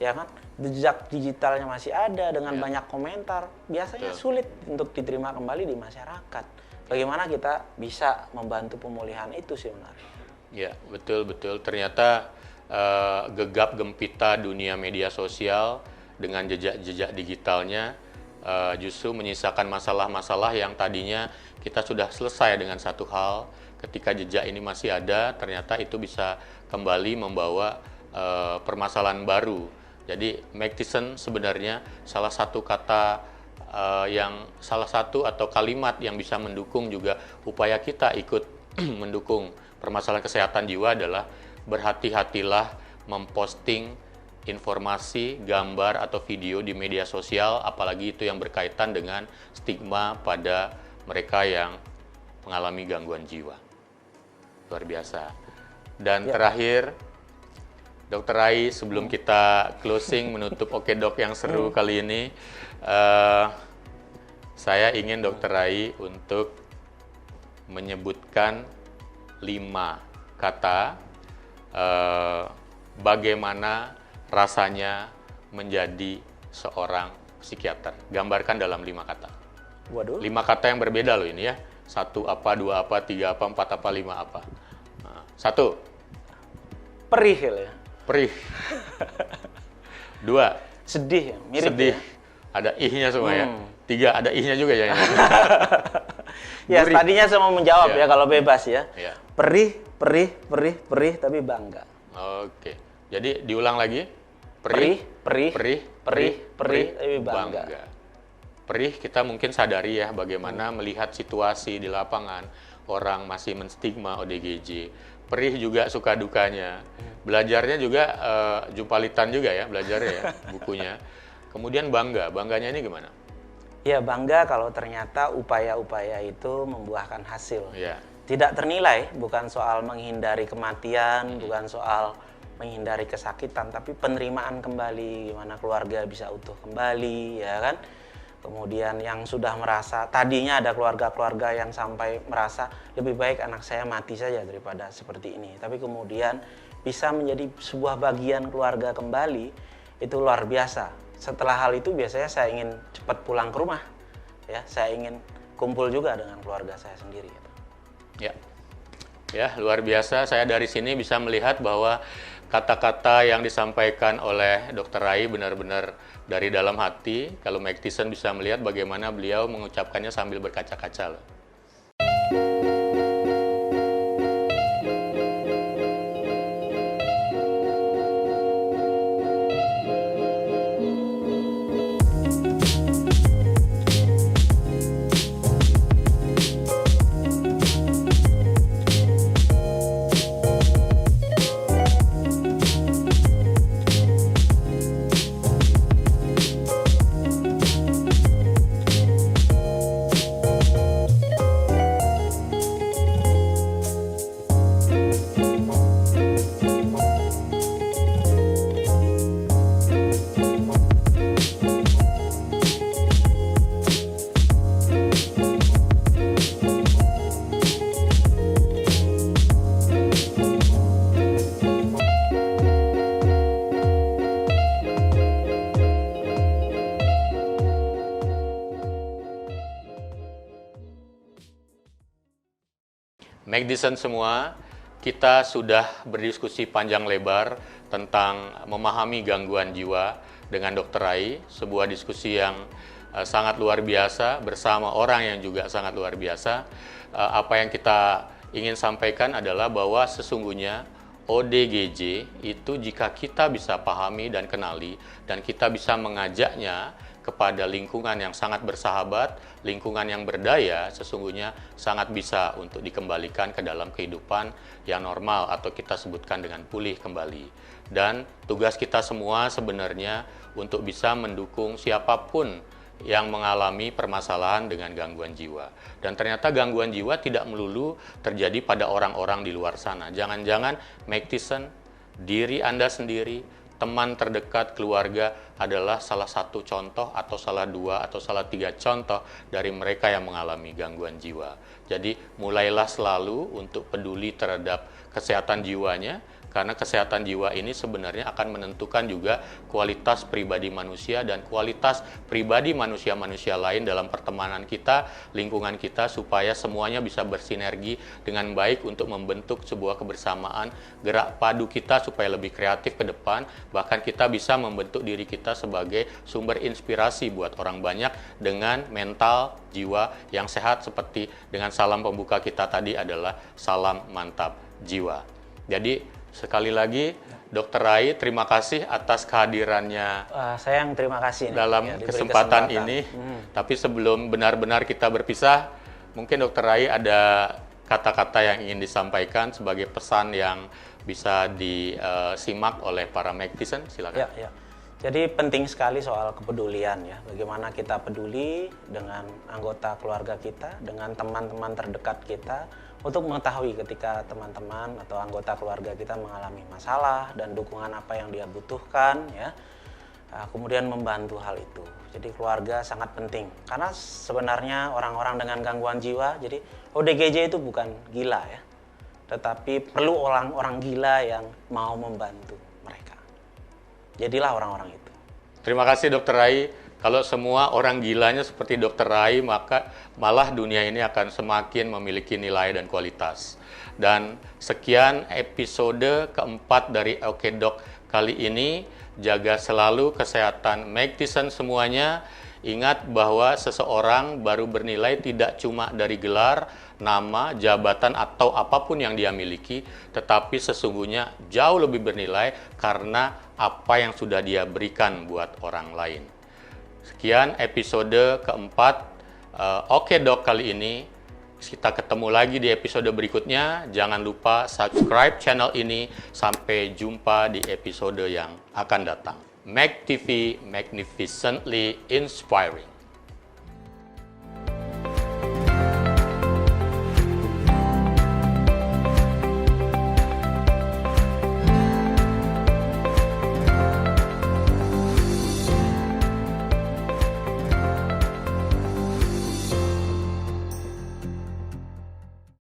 ya kan, jejak digitalnya masih ada dengan banyak komentar, biasanya sulit untuk diterima kembali di masyarakat. Bagaimana kita bisa membantu pemulihan itu sebenarnya? Ya, betul. Ternyata gegap gempita dunia media sosial dengan jejak-jejak digitalnya justru menyisakan masalah-masalah yang tadinya kita sudah selesai dengan satu hal. Ketika jejak ini masih ada, ternyata itu bisa kembali membawa permasalahan baru. Jadi Magtison sebenarnya salah satu kata salah satu atau kalimat yang bisa mendukung juga upaya kita ikut mendukung permasalahan kesehatan jiwa adalah berhati-hatilah memposting informasi, gambar atau video di media sosial, apalagi itu yang berkaitan dengan stigma pada mereka yang mengalami gangguan jiwa. Luar biasa. Dan terakhir, Dr. Rai, sebelum kita closing menutup Oke Dok yang seru kali ini, saya ingin Dr. Rai untuk menyebutkan 5 kata bagaimana rasanya menjadi seorang psikiater. Gambarkan dalam 5 kata. Waduh. 5 kata yang berbeda loh ini ya. 1 apa, 2 apa, 3 apa, 4 apa, 5 apa. 1. Perih ya. Perih. 2. Sedih ya, mirip Sedih. ya. Ada ihnya semua ya. 3. Ada ihnya juga ya. Ya, Gurih. tadinya saya mau menjawab ya kalau bebas ya. Ya. Perih, tapi bangga. Oke. Jadi diulang lagi. Perih, Perih, tapi bangga. Perih, kita mungkin sadari ya bagaimana melihat situasi di lapangan, orang masih menstigma ODGJ. Perih juga suka dukanya. Belajarnya juga jumpalitan juga ya, belajarnya ya, bukunya. Kemudian bangganya ini gimana? Ya, bangga kalau ternyata upaya-upaya itu membuahkan hasil. Ya. Tidak ternilai, bukan soal menghindari kematian, bukan soal menghindari kesakitan, tapi penerimaan kembali, gimana keluarga bisa utuh kembali, ya kan? Kemudian yang sudah merasa, tadinya ada keluarga-keluarga yang sampai merasa lebih baik anak saya mati saja daripada seperti ini. Tapi kemudian bisa menjadi sebuah bagian keluarga kembali, itu luar biasa. Setelah hal itu biasanya saya ingin cepat pulang ke rumah, ya, saya ingin kumpul juga dengan keluarga saya sendiri. Ya, luar biasa. Saya dari sini bisa melihat bahwa kata-kata yang disampaikan oleh Dr. Rai benar-benar dari dalam hati. Kalau Magtison bisa melihat bagaimana beliau mengucapkannya sambil berkaca-kaca loh. Magtison semua, kita sudah berdiskusi panjang lebar tentang memahami gangguan jiwa dengan Dr. Rai, sebuah diskusi yang sangat luar biasa bersama orang yang juga sangat luar biasa. Apa yang kita ingin sampaikan adalah bahwa sesungguhnya ODGJ itu jika kita bisa pahami dan kenali dan kita bisa mengajaknya kepada lingkungan yang sangat bersahabat, lingkungan yang berdaya, sesungguhnya sangat bisa untuk dikembalikan ke dalam kehidupan yang normal atau kita sebutkan dengan pulih kembali. Dan tugas kita semua sebenarnya untuk bisa mendukung siapapun yang mengalami permasalahan dengan gangguan jiwa. Dan ternyata gangguan jiwa tidak melulu terjadi pada orang-orang di luar sana. Jangan-jangan Magtison, diri Anda sendiri, teman terdekat, keluarga adalah salah satu contoh atau salah dua atau salah tiga contoh dari mereka yang mengalami gangguan jiwa. Jadi mulailah selalu untuk peduli terhadap kesehatan jiwanya, karena kesehatan jiwa ini sebenarnya akan menentukan juga kualitas pribadi manusia dan kualitas pribadi manusia-manusia lain dalam pertemanan kita, lingkungan kita, supaya semuanya bisa bersinergi dengan baik untuk membentuk sebuah kebersamaan, gerak padu kita supaya lebih kreatif ke depan, bahkan kita bisa membentuk diri kita sebagai sumber inspirasi buat orang banyak dengan mental jiwa yang sehat, seperti dengan salam pembuka kita tadi adalah salam mantap jiwa. Jadi sekali lagi, Dr. Rai, terima kasih atas kehadirannya. Saya yang terima kasih dalam ya, kesempatan ini. Tapi sebelum benar-benar kita berpisah, mungkin Dr. Rai ada kata-kata yang ingin disampaikan sebagai pesan yang bisa disimak oleh para Magtison. Silakan. Ya. Jadi penting sekali soal kepedulian ya. Bagaimana kita peduli dengan anggota keluarga kita, dengan teman-teman terdekat kita, untuk mengetahui ketika teman-teman atau anggota keluarga kita mengalami masalah dan dukungan apa yang dia butuhkan ya. Kemudian membantu hal itu. Jadi keluarga sangat penting. Karena sebenarnya orang-orang dengan gangguan jiwa, jadi ODGJ itu bukan gila ya. Tetapi perlu orang-orang gila yang mau membantu mereka. Jadilah orang-orang itu. Terima kasih Dr. Rai. Kalau semua orang gilanya seperti Dr. Rai, maka malah dunia ini akan semakin memiliki nilai dan kualitas. Dan sekian episode keempat dari Oke Dok kali ini. Jaga selalu kesehatan Magtison semuanya. Ingat bahwa seseorang baru bernilai tidak cuma dari gelar, nama, jabatan, atau apapun yang dia miliki, tetapi sesungguhnya jauh lebih bernilai karena apa yang sudah dia berikan buat orang lain. Sekian episode keempat Oke Dok kali ini. Kita ketemu lagi di episode berikutnya. Jangan lupa subscribe channel ini. Sampai jumpa di episode yang akan datang. Mag TV, magnificently inspiring.